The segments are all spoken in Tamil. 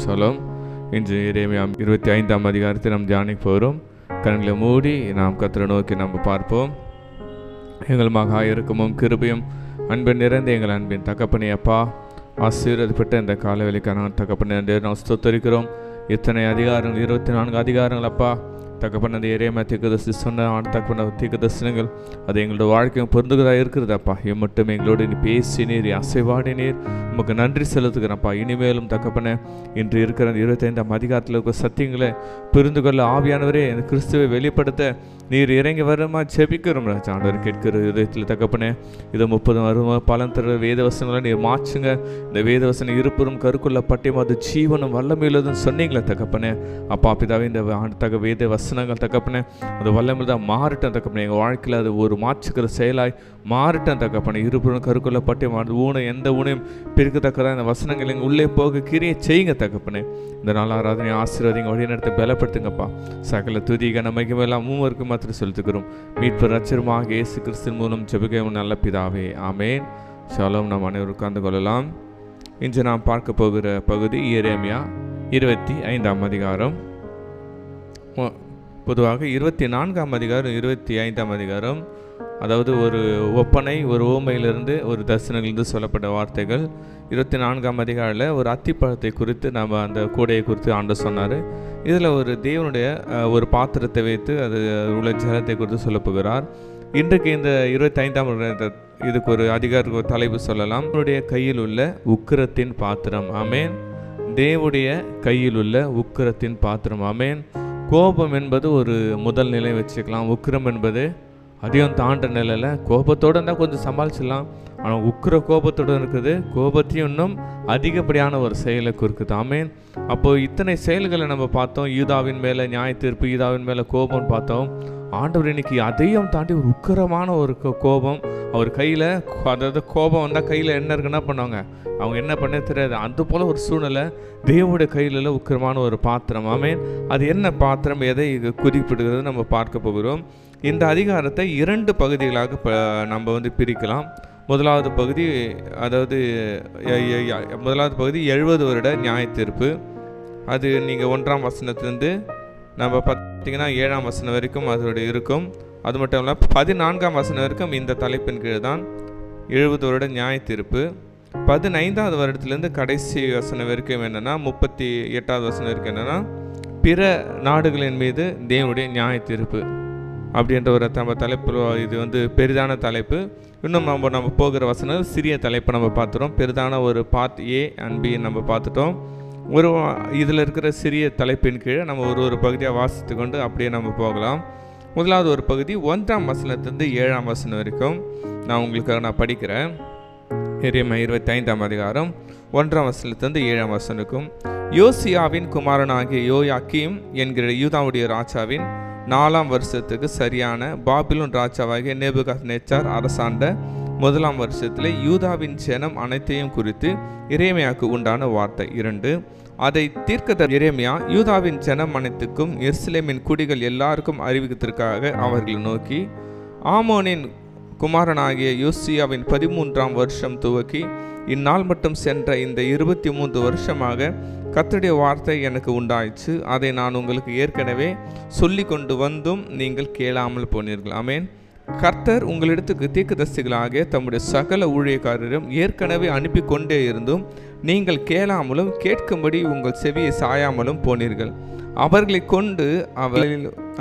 ஷலோம். இன்று எரேமியா 25ஆம் அதிகாரத்தை நாம் தியானிக்க போகிறோம். கண்களை மூடி நாம் கர்த்தரை நோக்கி நாம் பார்ப்போம். எங்கள் மகா இரக்கமும் கிருபையும் அன்பின் நிறைந்த எங்கள் அன்பின் தகப்பனே அப்பா, ஆசீர்வதிப்பட்ட இந்த காலவெளிக்கான தகப்பனே நாம் ஸ்தோத்தரிக்கிறோம். இத்தனை அதிகாரங்கள், 24 அதிகாரங்கள் அப்பா தகப்பன அந்த எரேமியா தீர்க்கதரிசி சொன்ன தகப்பன தீர்க்கதரிசனங்கள் அது எங்களோட வாழ்க்கையும் பொருந்துகிறதா இருக்கிறது அப்பா. மட்டும் எங்களோடு நீ பேசினீர், அசைவாடினீர், உமக்கு நன்றி செலுத்துகிறப்பா. இனிமேலும் தகப்பன இன்று இருக்கிற 25ஆம் அதிகாரத்தில் இருக்கிற சத்தியங்களை புரிந்து கொள்ள ஆவியானவரே இந்த கிறிஸ்துவை வெளிப்படுத்த நீர் இறங்கி வருமா ஜெபிக்கிறோம் ராஜா. ஆண்டவர் கேட்கிற இதயத்தில் தகப்பனே இதை 30 வருமா பலன் தர வேதவசனங்களை நீர் மாற்றுங்க. இந்த வேதவசனம் இருப்பதும் கருக்குள்ள பட்டியும் அது ஜீவனும் வல்லமையுள்ளதுன்னு சொன்னீங்களே தகப்பனே அப்பா. பிதாவே இந்த வேத வசனங்கள் தகப்பனே அது வல்லமை தான் மாறட்டும் தகப்பனே. எங்கள் வாழ்க்கையில் அது ஒரு மாற்றுக்கிற செயலாய் மாறட்டும் தகப்பனே. இருபுறம் கருக்குள்ள பட்டியம் அது ஊனம் எந்த ஊனையும் பிரிக்கத்தக்கதான் இந்த வசனங்கள் எங்கள் உள்ளே போக கிரியை செய்யுங்க தகப்பனே. இந்த நாள் ஆராதனை ஆசீர்வாதம் வழி நடத்த பலப்படுத்துங்கப்பா. சகல துதிகன மகிமையெல்லாம் மூவருக்கு மாத்திரம் செலுத்துக்கிறோம். மீட்பு ரட்சகருமாக இயேசு கிறிஸ்துவின் மூலம் ஜெபிக்கிறோம் நல்ல பிதாவே, ஆமேன். ஷலோம். நாம் அனைவரும் உட்கார்ந்து கொள்ளலாம். இன்று நாம் பார்க்க போகிற பகுதி எரேமியா 25ஆம் அதிகாரம். பொதுவாக 24ஆம் அதிகாரம் 25ஆம் அதிகாரம் அதாவது ஒரு ஒப்பனை, ஒரு ஓமையிலிருந்து ஒரு தரிசனங்களிலிருந்து சொல்லப்பட்ட வார்த்தைகள். 24ஆம் அதிகாரில் ஒரு அத்திப்பழத்தை குறித்து நம்ம அந்த கூடையை குறித்து ஆண்டு சொன்னார். இதில் ஒரு தேவனுடைய ஒரு பாத்திரத்தை வைத்து அது உள்ள ஜலத்தை குறித்து சொல்ல போகிறார். இன்றைக்கு இந்த 25ஆம் இதுக்கு ஒரு அதிகார தலைப்பு சொல்லலாம். அவருடைய கையில் உள்ள உக்கிரத்தின் பாத்திரம், ஆமேன். தேவனுடைய கையில் உள்ள உக்கிரத்தின் பாத்திரம், ஆமேன். கோபம் என்பது ஒரு முதல் நிலை வச்சுக்கலாம். உக்கிரம் என்பது அதையும் தாண்ட நிலையில் கோபத்தோடு இருந்தால் கொஞ்சம் சமாளிச்சிடலாம். ஆனால் உக்கிர கோபத்தோடு இருக்குது, கோபத்தையும் இன்னும் அதிகப்படியான ஒரு செயலை குறிக்குது, ஆமேன். அப்போது இத்தனை செயல்களை நம்ம பார்த்தோம். யூதாவின் மேலே நியாய தீர்ப்பு, யூதாவின் மேலே கோபம்னு பார்த்தோம். ஆண்டவர் இன்னைக்கு அதையும் தாண்டி ஒரு உக்கிரமான ஒரு கோபம் அவர் கையில், அதாவது கோபம் வந்தால் கையில் என்ன இருக்குன்னா பண்ணுவாங்க, அவங்க என்ன பண்ண தெரியாது. அது போல் ஒரு சூழ்நிலை தேவனுடைய கையில் உக்கிரமான ஒரு பாத்திரம், ஆமேன். அது என்ன பாத்திரம், எதை குறிப்பிடுகிறது நம்ம பார்க்க போகிறோம். இந்த அதிகாரத்தை 2 பகுதிகளாக நம்ம பிரிக்கலாம். முதலாவது பகுதி அதாவது 70 வருட நியாய தீர்ப்பு. அது நீங்கள் 1ஆம் வசனத்திலிருந்து நம்ம பார்த்தீங்கன்னா 7ஆம் வசனம் வரைக்கும் அதோடைய இருக்கும். அது மட்டும் இல்லாமல் 14ஆம் வசனம் வரைக்கும் இந்த தலைப்பின் கீழே தான் 70 வருட நியாய தீர்ப்பு. 15ஆவது வருடத்திலேருந்து கடைசி வசனம் வரைக்கும் என்னென்னா 38ஆவது வசனம் வரைக்கும் என்னென்னா பிற நாடுகளின் மீது தேவனுடைய நியாய தீர்ப்பு அப்படின்ற ஒரு நம்ம தலைப்பு. இது பெரிதான தலைப்பு. இன்னும் நம்ம போகிற வசனம் சிறிய தலைப்பை நம்ம பார்த்துட்டோம். பெரிதான ஒரு பார்ட் A and B நம்ம பார்த்துட்டோம். இதில் இருக்கிற சிறிய தலைப்பின் கீழே நம்ம ஒரு பகுதியாக வாசித்து கொண்டு அப்படியே நம்ம போகலாம். முதலாவது ஒரு பகுதி 1ஆம் வசனத்திலிருந்து 7ஆம் வசனம் வரைக்கும் நான் படிக்கிறேன். எரேமியா 25ஆம் அதிகாரம் 1ஆம் வசனத்திலிருந்து 7ஆம் வசனம் இருக்கும். யோசியாவின் குமாரனாகிய யோயாக்கீம் என்கிற யூதாவுடைய ராஜாவின் 4ஆம் வருஷத்துக்கு சரியான பாபிலோன் ராஜாவாகிய நேபுகாத்நேச்சார் அரசாண்ட 1ஆம் வருஷத்தில் யூதாவின் ஜனம் அனைத்தையும் குறித்து எரேமியாவுக்கு உண்டான வார்த்தை 2. அதை தீர்க்க எரேமியா யூதாவின் ஜனம் அனைத்துக்கும் எருசலேமின் குடிகள் எல்லாருக்கும் அறிவிக்கத்திற்காக அவர்களை நோக்கி, ஆமோனின் குமாரனாகிய யோசியாவின் 13ஆம் வருஷம் துவக்கி இந்நாள் மட்டும் சென்ற இந்த 23 வருஷமாக கர்த்தருடைய வார்த்தை எனக்கு உண்டாயிற்று. அதை நான் உங்களுக்கு ஏற்கனவே சொல்லி கொண்டு வந்தும் நீங்கள் கேளாமல் போனீர்கள், ஆமேன். கர்த்தர் உங்களிடத்துக்கு தீர்க்கதரிசிகளாக தம்முடைய சகல ஊழியக்காரரும் ஏற்கனவே அனுப்பி கொண்டே இருந்தும் நீங்கள் கேளாமலும் கேட்கும்படி உங்கள் செவியை சாயாமலும் போனீர்கள். அவர்களை கொண்டு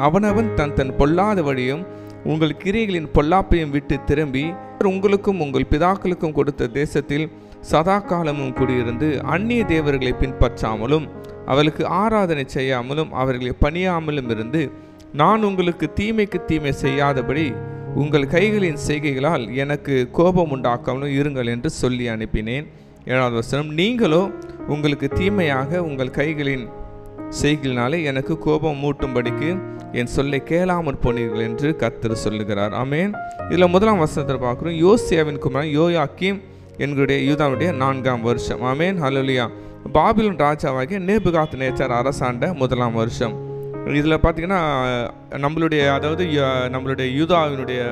அவனவன் தன் பொல்லாத வழியும் உங்கள் கிரியைகளின் பொல்லாப்பையும் விட்டு திரும்பி உங்களுக்கும் உங்கள் பிதாக்களுக்கும் கொடுத்த தேசத்தில் சதா காலமும் குடியிருந்து அந்நிய தேவர்களை பின்பற்றாமலும் அவர்களுக்கு ஆராதனை செய்யாமலும் அவர்களை பணியாமலும் இருந்து நான் உங்களுக்கு தீமைக்கு தீமை செய்யாதபடி உங்கள் கைகளின் செய்கைகளால் எனக்கு கோபம் உண்டாக்காமலும் இருங்கள் என்று சொல்லி அனுப்பினேன். 7ஆவது வசனம். நீங்களோ உங்களுக்கு தீமையாக உங்கள் கைகளின் செய்கைகளினாலே எனக்கு கோபம் மூட்டும்படிக்கு என் சொல்லை கேளாமற் போனீர்கள் என்று கர்த்தர் சொல்லுகிறார், ஆமேன். இதில் 1ஆம் வசனத்தில் பார்க்குறோம். யோசியாவின் குமாரன் யோயாக்கீம் என்கிற யூதாவுடைய 4ஆம் வருஷம், ஆமேன். ஹல்லேலூயா. பாபிலோன் ராஜாவாகிய நேபுகாத்நேச்சார் அரசாண்ட 1ஆம் வருஷம். இதில் பார்த்திங்கன்னா நம்மளுடைய யூதாவுடைய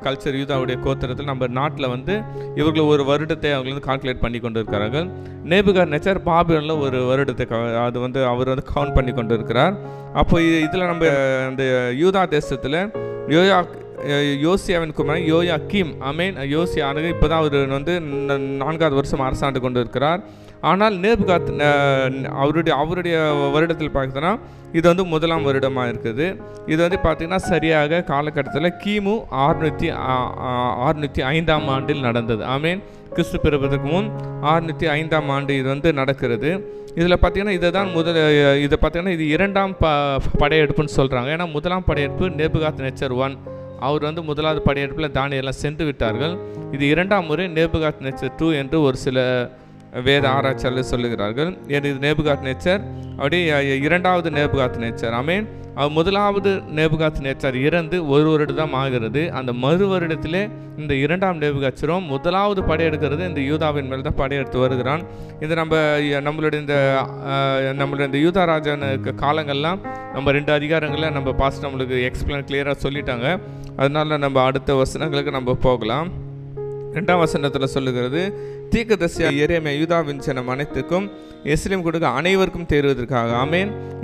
கல்ச்சர், யூதாவுடைய கோத்திரத்தில் நம்ம நாட்டில் வந்து இவர்கள் ஒரு வருடத்தை அவங்க வந்து கால்குலேட் பண்ணி கொண்டு இருக்கிறார்கள். நேபுகாத்நேச்சர் பாபிலோனில் ஒரு வருடத்தை அவர் வந்து கவுண்ட் பண்ணி கொண்டு இருக்கிறார். அப்போ இதில் நம்ம அந்த யூதா தேசத்தில் யோசியாவின் குமாரன் யோயாக்கீம் யோசியா இப்போ தான் அவர் வந்து 4வது வருஷம் அரசாண்டு கொண்டு இருக்கிறார். ஆனால் அவருடைய வருடத்தில் பார்த்தோன்னா இது வந்து 1ஆம் வருடமாக இருக்குது. இது வந்து பார்த்திங்கன்னா சரியாக காலகட்டத்தில் கிமு 605ஆம் ஆண்டில் நடந்தது. கிறிஸ்து பிறப்பதற்கு முன் 605ஆம் ஆண்டு இது வந்து நடக்கிறது. இதில் பார்த்திங்கன்னா இதை பார்த்திங்கன்னா இது 2ஆம் படையெடுப்புன்னு சொல்கிறாங்க. ஏன்னா 1ஆம் படையெடுப்பு நேபுகாத்நேச்சர் 1, அவர் வந்து 1வது படையெடுப்பில் தானியெல்லாம் சென்று விட்டார்கள். இது 2ஆம் முறை நேபுகாத்நேச்சர் 2 என்று ஒரு சில வேத ஆராய்ச்சியாளர்கள் சொல்லுகிறார்கள். இது நேபுகாத்நேச்சர் அப்படியே 2வது நேபுகாத்நேச்சர். அவர் 1வது நேபுகாத்நேச்சர் இறந்து ஒரு வருடம் ஆகிறது. அந்த மறு வருடத்திலே இந்த 2ஆம் நேபுகாத்நேச்சரும் 1வது படையெடுக்கிறது இந்த யூதாவின் மேல் தான் படையெடுத்து வருகிறான். இது நம்மளுடைய இந்த யூதா ராஜானுக்கு காலங்கள்லாம் நம்ம 2 அதிகாரங்களில் நம்ம பாஸ்ட் நம்மளுக்கு எக்ஸ்பிளைன் கிளியராக சொல்லிட்டாங்க. அதனால நம்ம அடுத்த வசனங்களுக்கு நம்ம போகலாம். 2ஆம் வசனத்தில் சொல்லுகிறது, தீர்க்கதரிசி எரேமியா யூதாவின் ஜனம் அனைத்துக்கும் எருசலேம் கொடுக்க அனைவருக்கும் தேர்வதற்காக.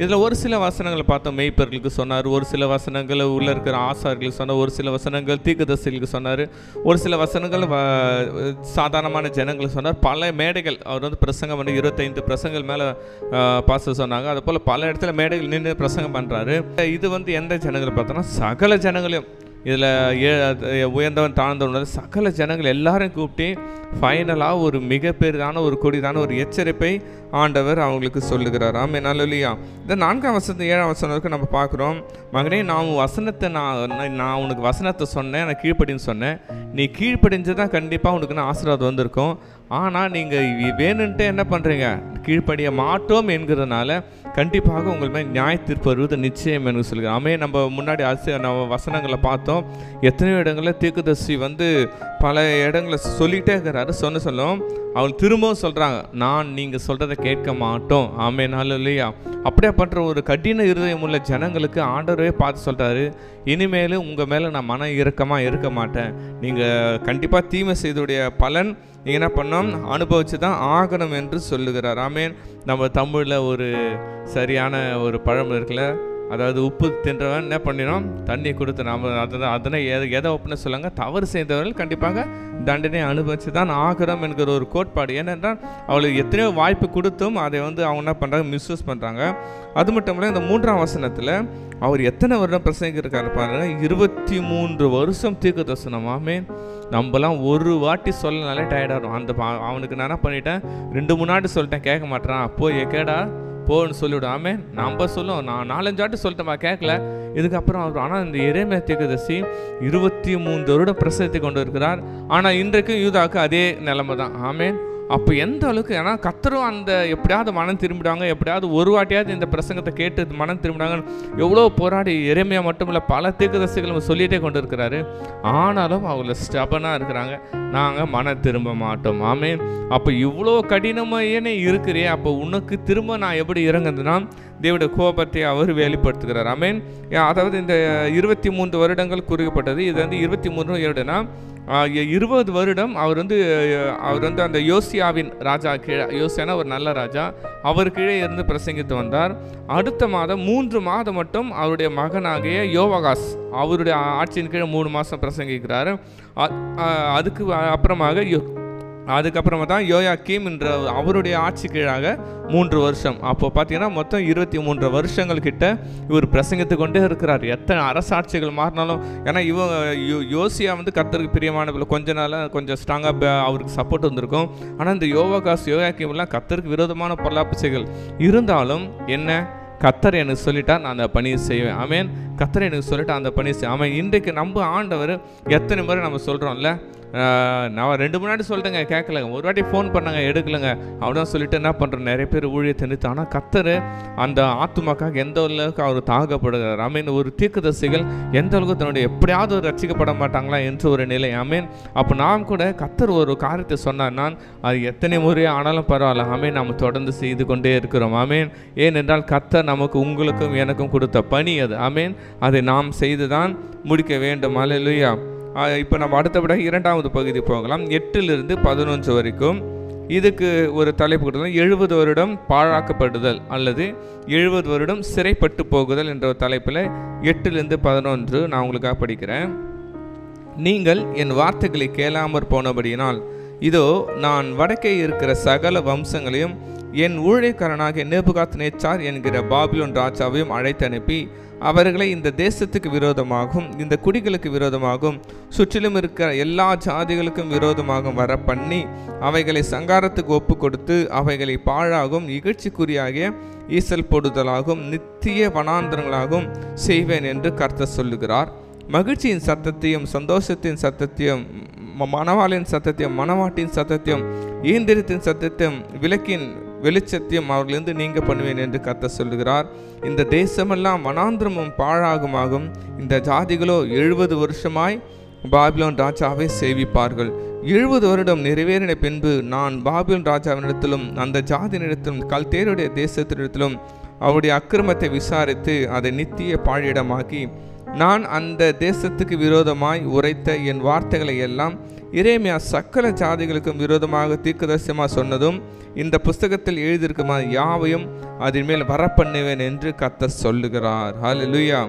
இதில் ஒரு சில வசனங்களை பார்த்தோம், மெய்ப்பர்களுக்கு சொன்னார். ஒரு சில வசனங்கள் உள்ள இருக்கிற ஆசார்களுக்கு சொன்னார். ஒரு சில வசனங்கள் தீர்க்கதரிசிகளுக்கு சொன்னார். ஒரு சில வசனங்கள் சாதாரணமான ஜனங்களுக்கு சொன்னார். பல மேடைகள் அவர் வந்து பிரசங்கம் பண்ணி 25 பிரசங்கள் மேலே பாச சொன்னாங்க. அது போல் பல இடத்துல மேடைகள் நின்று பிரசங்கம் பண்ணுறாரு. இது வந்து எந்த ஜனங்களை பார்த்தோன்னா சகல ஜனங்களையும், இதில் உயர்ந்தவன் தாழ்ந்தவன் சகல ஜனங்கள் எல்லாரையும் கூப்பிட்டு ஃபைனலாக ஒரு மிகப்பெரிதான ஒரு கொடிதான ஒரு எச்சரிப்பை ஆண்டவர் அவங்களுக்கு சொல்லுகிறார். அல்லேலூயா. இந்த 4ஆம் வசனத்து 7ஆம் வசனம் வரைக்கும் நம்ம பார்க்குறோம். மகனே, நான் உனக்கு வசனத்தை சொன்னேன், நான் கீழ்ப்படின்னு சொன்னேன். நீ கீழ்ப்படிஞ்சு தான் கண்டிப்பாக உனக்கு நான் ஆசீர்வாதம் வந்திருக்கும். ஆனால் நீங்கள் வேணுன்ட்டு என்ன பண்ணுறீங்க, கீழ்ப்படிய மாட்டோம் என்கிறதுனால கண்டிப்பாக உங்கள் மேல் நியாய தீர்ப்பு வருவது நிச்சயம் என்று சொல்லுகிறேன். நம்ம முன்னாடி நம்ம வசனங்களை பார்த்தோம். எத்தனையோ இடங்களில் தீர்க்கதரிசி வந்து பல இடங்களை சொல்லிகிட்டே இருக்கிறாரு. சொல்லும் அவள் திரும்பவும் சொல்கிறாங்க, நீங்கள் சொல்கிறத கேட்க மாட்டோம். அல்லேலூயா. அப்படியே பண்ணுற ஒரு கடின இருதயம் உள்ள ஜனங்களுக்கு ஆண்டவரே பார்த்து சொல்கிறாரு, இனிமேலும் உங்கள் மேலே நான் மன இறுக்கமாக இருக்க மாட்டேன். நீங்கள் கண்டிப்பாக தீமை செய்துடைய பலன் நீங்கள் என்ன பண்ணோம், அனுபவிச்சு தான் ஆகணும் என்று சொல்லுகிறார். நம்ம தமிழில் ஒரு சரியான ஒரு பழம் இருக்குல்ல, அதாவது உப்பு தின்றவன் என்ன பண்ணினோம், தண்ணி கொடுத்து நம்ம அதனை எதை ஒப்புன்னு சொல்லுங்க, தவறு செய்தவர்கள் கண்டிப்பாக தண்டனை அனுபவிச்சு தான் ஆகிறோம் என்கிற ஒரு கோட்பாடு. ஏனென்றால் அவளுக்கு எத்தனையோ வாய்ப்பு கொடுத்தும் அதை வந்து அவங்க என்ன பண்ணுறாங்க, மிஸ்யூஸ் பண்ணுறாங்க. அது மட்டும் இல்லை, இந்த 3ஆம் வசனத்தில் அவர் எத்தனை வருடம் பிரசங்கிருக்காரு பாருங்க, 23 வருஷம் தீர்க்கதரிசனம். நம்மலாம் ஒரு வாட்டி சொல்லனாலே டயர்டாகும். அவனுக்கு நான் என்ன பண்ணிட்டேன், 2-3 வாட்டி சொல்லிட்டேன், கேட்க மாட்டேறான். போய் கேடா போன்னு சொல்லிவிடும். நம்ம சொல்லுவோம், நான் 4-5 வாட்டி சொல்லிட்டேம்மா, கேட்கல. இதுக்கப்புறம் அவர் ஆனால் இந்த எரேமியா தீர்க்கதரிசி 23 வருடம் பிரசங்கத்தை கொண்டு இருக்கிறார். ஆனால் இன்றைக்கும் யூதாவுக்கு அதே நிலைமை தான். அப்போ எந்த அளவுக்கு, ஏன்னா கர்த்தரும் அந்த எப்படியாவது மனம் திரும்பிடாங்க, எப்படியாவது ஒரு வாட்டியாவது இந்த பிரசங்கத்தை கேட்டு மனம் திரும்பிடாங்கன்னு எவ்வளோ போராடி எரேமியா மட்டும் இல்லை பல தீர்க்கதரிசிகள் சொல்லிகிட்டே கொண்டு இருக்கிறாரு. ஆனாலும் அவங்கள ஸ்டபனாக இருக்கிறாங்க, நாங்கள் மனம் திரும்ப மாட்டோம். அப்போ இவ்வளோ கடினமாகவே இருக்கிறே, அப்போ உனக்கு திரும்ப நான் எப்படி இறங்குதுன்னா தேவனுடைய கோபத்தை அவர் வெளிப்படுத்துகிறார். அதாவது இந்த 23 வருடங்கள் குறிக்கப்பட்டது. இது வந்து 23 வருடம்னா 20 வருடம் அவர் வந்து அந்த யோசியாவின் ராஜா கீழே, யோசியானா ஒரு நல்ல ராஜா, அவர் கீழே இருந்து பிரசங்கித்து வந்தார். அடுத்த மாதம் 3 மாதம் மட்டும் அவருடைய மகனாகிய யோவாகாஸ் அவருடைய ஆட்சியின் கீழே 3 மாதம் பிரசங்கிக்கிறார். அதுக்கப்புறமா தான் யோயாக்கீம் என்ற அவருடைய ஆட்சி கீழாக 3 வருஷம். அப்போ பார்த்தீங்கன்னா மொத்தம் 23 வருஷங்கள் கிட்ட இவர் பிரசங்கித்து கொண்டே இருக்கிறார். எத்தனை அரசாட்சிகள் மாறினாலும், ஏன்னா யோசியா வந்து கர்த்தருக்கு பிரியமானவர்கள் கொஞ்சம் ஸ்ட்ராங்காக அவருக்கு சப்போர்ட் வந்திருக்கும். ஆனால் இந்த யோயாக்கீம்லாம் கர்த்தருக்கு விரோதமான பொல்லாப்புச்சைகள் இருந்தாலும் என்ன, கர்த்தர் எனக்கு சொல்லிட்டா நான் அந்த பணியை செய்வேன். கர்த்தர் எனக்கு சொல்லிட்டா அந்த பணியை செய்வேன். இன்றைக்கு நம்ம ஆண்டவர் எத்தனை முறை நம்ம சொல்கிறோம்ல, நான் 2 முன்னாடி சொல்லிட்டேங்க, கேட்கலங்க. ஒரு வாட்டி ஃபோன் பண்ணாங்க, எடுக்கலைங்க. அப்படிதான் சொல்லிட்டு என்ன பண்ணுறேன், நிறைய பேர் ஊழியத்தை நிறுத்து. ஆனால் கர்த்தர் அந்த ஆத்துமாக்காக எந்த அளவுக்கு அவர் தாகப்படுகிறார். ஆமீன். ஒரு தீர்க்கதரிசிகள் எந்த அளவுக்கு தன்னுடைய எப்படியாவது ரட்சிக்கப்பட மாட்டாங்களா என்று ஒரு நிலை. ஆமீன். அப்போ நாம் கூட கர்த்தர் ஒரு காரியத்தை சொன்னார், நான் அது எத்தனை முறை ஆனாலும் பரவாயில்ல, ஆமீன், நாம் தொடர்ந்து செய்து கொண்டே இருக்கிறோம். ஆமீன். ஏனென்றால் கர்த்தர் நமக்கு உங்களுக்கும் எனக்கும் கொடுத்த பணி அது. ஆமீன். அதை நாம் செய்துதான் முடிக்க வேண்டும். அல்லேலூயா. இப்போ நம்ம அடுத்தபடியாக 2வது பகுதி போகலாம். 8லிருந்து 11 வரைக்கும். இதுக்கு ஒரு தலைப்பு கொடுத்தோம், 70 வருடம் பாழாக்கப்படுதல் அல்லது 70 வருடம் சிறைப்பட்டு போகுதல் என்ற ஒரு தலைப்பில் 8லிருந்து 11 நான் உங்களுக்காக படிக்கிறேன். நீங்கள் என் வார்த்தைகளை கேளாமற் போனபடியினால் இதோ நான் வடக்கே இருக்கிற சகல வம்சங்களையும் என் ஊழியக்காரனாகிய நேபுகாத்நேச்சார் என்கிற பாபிலோன் ராஜாவையும் அழைத்து அனுப்பி அவர்களை இந்த தேசத்துக்கு விரோதமாகவும் இந்த குடிகளுக்கு விரோதமாகவும் சுற்றிலும் இருக்கிற எல்லா ஜாதிகளுக்கும் விரோதமாகவும் வர பண்ணி அவைகளை சங்காரத்துக்கு ஒப்பு கொடுத்து அவைகளை பாழாகவும் இகழ்ச்சிக்குரியாகிய ஈசல் போடுதலாகவும் நித்திய வனாந்தரங்களாகவும் செய்வேன் என்று கர்த்தர் சொல்லுகிறார். மகிழ்ச்சியின் சத்தத்தையும் சந்தோஷத்தின் சத்தத்தையும் மணவாளின் சத்தத்தையும் மணவாட்டின் சத்தத்தையும் ஈந்திரத்தின் சத்தத்தையும் விளக்கின் வெளிச்சத்தையும் அவர்களிருந்து நீங்க பண்ணுவேன் என்று கர்த்தர் சொல்லுகிறார். இந்த தேசமெல்லாம் வனாந்திரமும் பாழாகுமாகும். இந்த ஜாதிகளோ 70 வருஷமாய் பாபிலோன் ராஜாவை சேவிப்பார்கள். 70 வருடம் நிறைவேறின பின்பு நான் பாபிலோன் ராஜாவினிடத்திலும் அந்த ஜாதியினிடத்திலும் கல்தேருடைய தேசத்தினிடத்திலும் அவருடைய அக்கிரமத்தை விசாரித்து அதை நித்திய பாழிடமாக்கி நான் அந்த தேசத்துக்கு விரோதமாய் உரைத்த என் வார்த்தைகளை எல்லாம் எரேமியா சகல ஜாதிகளுக்கும் விரோதமாக தீர்க்கதரிசனமாக சொன்னதும் இந்த புஸ்தகத்தில் எழுதியிருக்குமா யாவையும் அதன் மேல் வரப்பண்ணுவேன் என்று கர்த்தர் சொல்லுகிறார். ஹல்லேலூயா.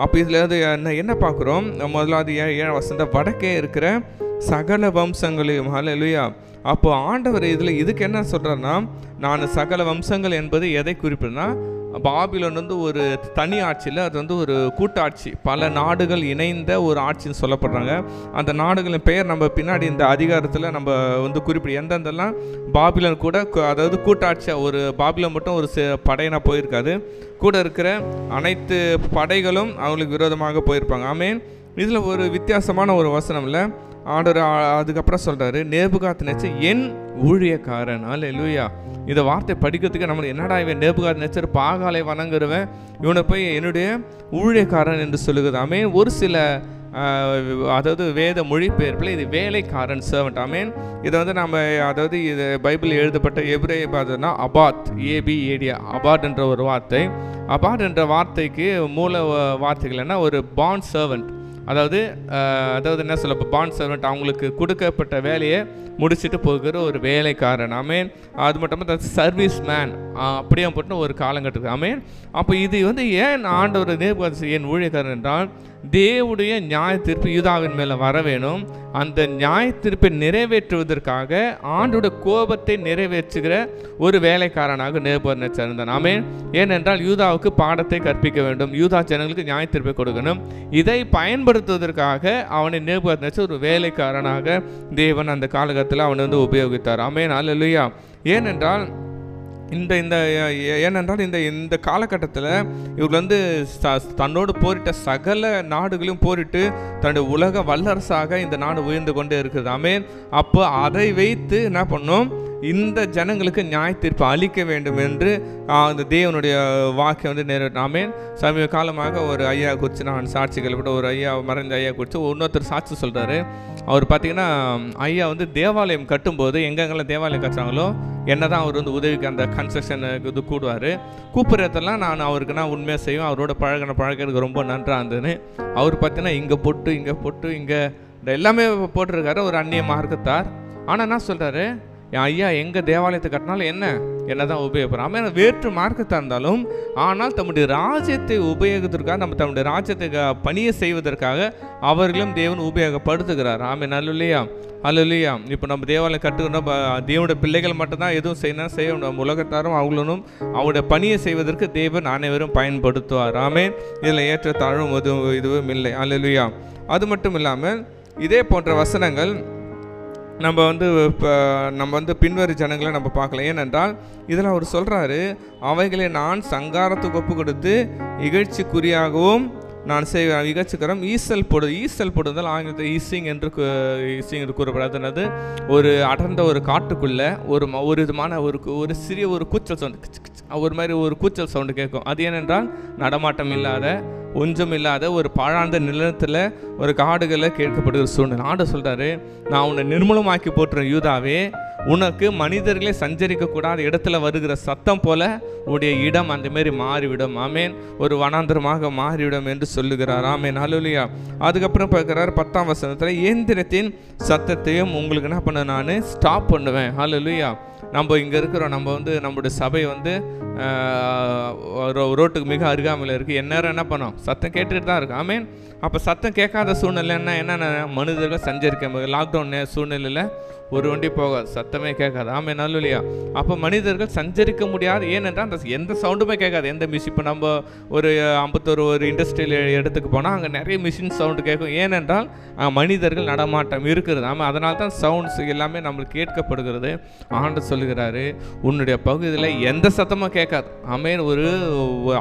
அப்போ இதில் என்ன பார்க்குறோம்? முதலாவது 7 வசனம் வடக்கே இருக்கிற சகல வம்சங்களையும். ஹல்லேலூயா. அப்போ ஆண்டவர் இதுக்கு என்ன சொல்கிறாருன்னா, நான் சகல வம்சங்கள் என்பது எதை குறிப்பிடுனா, பாபிலோன் ஒரு தனி ஆட்சியில், அது ஒரு கூட்டாட்சி, பல நாடுகள் இணைந்த ஒரு ஆட்சின்னு சொல்லப்படுறாங்க. அந்த நாடுகளின் பெயர் நம்ம பின்னாடி இந்த அதிகாரத்தில் நம்ம குறிப்பிட எந்தெந்தெல்லாம் பாபிலோன் கூட, அதாவது கூட்டாட்சியாக ஒரு பாபிலோன் மட்டும் ஒரு படையினா போயிருக்காது, கூட இருக்கிற அனைத்து படைகளும் அவங்களுக்கு விரோதமாக போயிருப்பாங்க. ஆமீன். இதில் ஒரு வித்தியாசமான ஒரு வசனம் இல்லை, ஆண்டவர் அதுக்கப்புறம் சொல்கிறாரு, நேபுகாத்நேச்சர் என் ஊழியக்காரன். அல்லேலூயா. இந்த வார்த்தை படிக்கிறதுக்கு நம்மளுக்கு என்னடா இவன் நேபுகாத்நேச்சர் பாகாலை வணங்குறவன், இவனை போய் என்னுடைய ஊழியக்காரன் என்று சொல்லுகிறது. ஆமீன். ஒரு சில அதாவது வேத மொழிபெயர்ப்பில் இது வேலைக்காரன், சர்வன்ட். ஆமீன். இதை நம்ம அதாவது இது பைபிள் எழுதப்பட்ட எபிரேய பார்த்தோன்னா அபாத், ஏபிஏடியா, அபாட் என்ற ஒரு வார்த்தை. அபாட் என்ற வார்த்தைக்கு மூல வார்த்தைகள் என்ன, ஒரு பாண்ட் சர்வன்ட், அதாவது என்ன சொல்ல, பாண்ட் சர்வெண்ட், அவங்களுக்கு கொடுக்கப்பட்ட வேலையை முடிச்சுட்டு போகிற ஒரு வேலைக்காரன். ஆமேன். அது மட்டும் சர்வீஸ் மேன் அப்படியே போட்டு ஒரு காலங்கட்டுக்கு. ஆமேன். அப்போ இது ஏன் ஆண்டவர் நேபுகாத்நேச்சர் என் ஊழியக்காரன் என்றால், தேவனுடைய நியாய தீர்ப்பு யூதாவின் மேலே வர வேணும். அந்த நியாய தீர்ப்பை நிறைவேற்றுவதற்காக ஆண்டோட கோபத்தை நிறைவேற்றுகிற ஒரு வேலைக்காரனாக நேபுகாத்நேச்சர் இருந்தான். ஆமேன். ஏனென்றால் யூதாவுக்கு பாடத்தை கற்பிக்க வேண்டும், யூதா ஜனங்களுக்கு நியாய தீர்ப்பை கொடுக்கணும். இதை பயன்படுத்துவதற்காக அவனை நேபுகாத்நேச்சர் ஒரு வேலைக்காரனாக தேவன் அந்த காலகட்டத்தில் அவனை உபயோகித்தார். ஆமேன். அல்லேலூயா. ஏனென்றால் இந்த காலகட்டத்தில் இவர் தன்னோடு போரிட்ட சகல நாடுகளையும் போரிட்டு தன்னுடைய உலக வல்லரசாக இந்த நாடு உயர்ந்து கொண்டே இருக்குது. ஆமேன். அப்போ அதை வைத்து என்ன பண்ணோம், இந்த ஜனங்களுக்கு நியாய தீர்ப்பு அளிக்க வேண்டும் என்று அந்த தேவனுடைய வாக்கை நிறைவேற்றாமே. சமீப காலமாக ஒரு ஐயா குறித்து நான் சாட்சிகள் விட ஒரு ஐயா, மறைந்த ஐயா குறித்து இன்னொருத்தர் சாட்சி சொல்கிறாரு. அவர் பார்த்தீங்கன்னா ஐயா தேவாலயம் கட்டும்போது எங்கெங்கெல்லாம் தேவாலயம் கட்டுறாங்களோ என்ன தான் அவர் உதவிக்கு அந்த கன்ஸ்ட்ரக்ஷனுக்கு கூடுவார். கூப்பிட்றதெல்லாம் நான் அவருக்கு உண்மையாக செய்வேன். அவரோட பழகிறது ரொம்ப நன்றாக இருந்ததுன்னு. அவர் பார்த்தீங்கன்னா இங்கே பொட்டு இங்கே எல்லாமே போட்டிருக்காரு, ஒரு அந்நிய மார்க்கத்தார். ஆனால் என்ன சொல்கிறாரு, என் ஐயா எங்கள் தேவாலயத்தை கட்டினாலும் என்ன தான் உபயோகப்படுறோம். ஆமாம், வேற்று மார்க்கத்தாக இருந்தாலும் ஆனால் தம்முடைய ராஜ்யத்தை உபயோகத்திற்காக, நம்ம தம்முடைய ராஜ்யத்தை பணியை செய்வதற்காக அவர்களும் தேவன் உபயோகப்படுத்துகிறார். ஆமாம். நல்ல அல்லையா. இப்போ நம்ம தேவாலயம் கட்டுக்கணும், தேவனுடைய பிள்ளைகள் மட்டும்தான் எதுவும் செய்யணும், நம்ம உலகத்தாரும் அவங்களும் அவருடைய பணியை செய்வதற்கு தேவன் அனைவரும் பயன்படுத்துவார். ஆமேன். இதில் ஏற்ற தாழ்வும் இதுவும் இல்லை. அல்லையா. அது மட்டும் இல்லாமல் இதே போன்ற வசனங்கள் நம்ம பின்வரும் ஜனங்களை நம்ம பார்க்கலாம். ஏனென்றால் இதில் அவர் சொல்கிறாரு, அவைகளை நான் சங்காரத்துக்கு ஒப்பு கொடுத்து இகழ்ச்சிக்குரியாகவும் நான் இகச்சுக்கிறோம் ஈசல் போடுதல் ஆங்கிலத்தில் ஈசிங் என்று கூறப்படாது. ஒரு அடர்ந்த ஒரு காட்டுக்குள்ளே ஒரு விதமான ஒரு சிறிய ஒரு கூச்சல் சவுண்டு, ஒரு மாதிரி ஒரு கூச்சல் சவுண்டு கேட்கும். அது ஏனென்றால் நடமாட்டம் இல்லாத ஒன்றும் இல்லாத ஒரு பாழாந்த நிலத்தில் ஒரு காடுகளில் கேட்கப்படுகிற சூழ்நிலை. ஆண்டவர் சொல்கிறாரு, நான் உன்னை நிர்மூலமாக்கி போட்டுறேன் யூதாவே, உனக்கு மனிதர்களே சஞ்சரிக்கக்கூடாத இடத்துல வருகிற சத்தம் போல உடைய இடம் அந்த மாரி மாறிவிடும். ஆமேன். ஒரு வனாந்தரமாக மாறிவிடும் என்று சொல்லுகிறார். ஆமேன். ஹல்லேலூயா. அதுக்கப்புறம் பார்க்குறாரு 10ஆம் வசனத்தில், இயந்திரத்தின் சத்தத்தையும் உங்களுக்கு என்ன பண்ண நான் ஸ்டாப் பண்ணுவேன். ஹல்லேலூயா. நம்ம இங்கே இருக்கிறோம், நம்மளுடைய சபை ரோட்டுக்கு மிக அருகாமையில் இருக்குது. எந்நேரம் என்ன பண்ணோம், சத்தம் கேட்டுட்டு தான் இருக்கு. ஆமேன். அப்போ சத்தம் கேட்காத சூழ்நிலை என்னென்ன மனிதர்கள் சஞ்சரிக்க லாக்டவுன் சூழ்நிலையில் ஒரு வண்டி போகாது, சத்தமே கேட்காது. ஆமே, நல்ல. அப்போ மனிதர்கள் சஞ்சரிக்க முடியாது. ஏனென்றால் அந்த எந்த சவுண்டுமே கேட்காது, எந்த மிஷின். இப்போ நம்ம ஒரு அம்பத்தூர் ஒரு இண்டஸ்ட்ரியல் இடத்துக்கு போனால் அங்கே நிறைய மிஷின் சவுண்டு கேட்கும். ஏனென்றால் மனிதர்கள் நடமாட்டம் இருக்கிறது. ஆமாம், அதனால தான் சவுண்ட்ஸ் எல்லாமே நம்மளுக்கு கேட்கப்படுகிறது. ஆண்டு சொல்லுகிறாரு, உன்னுடைய பகுதியில் எந்த சத்தமும் கேட்காது. ஆமேன்.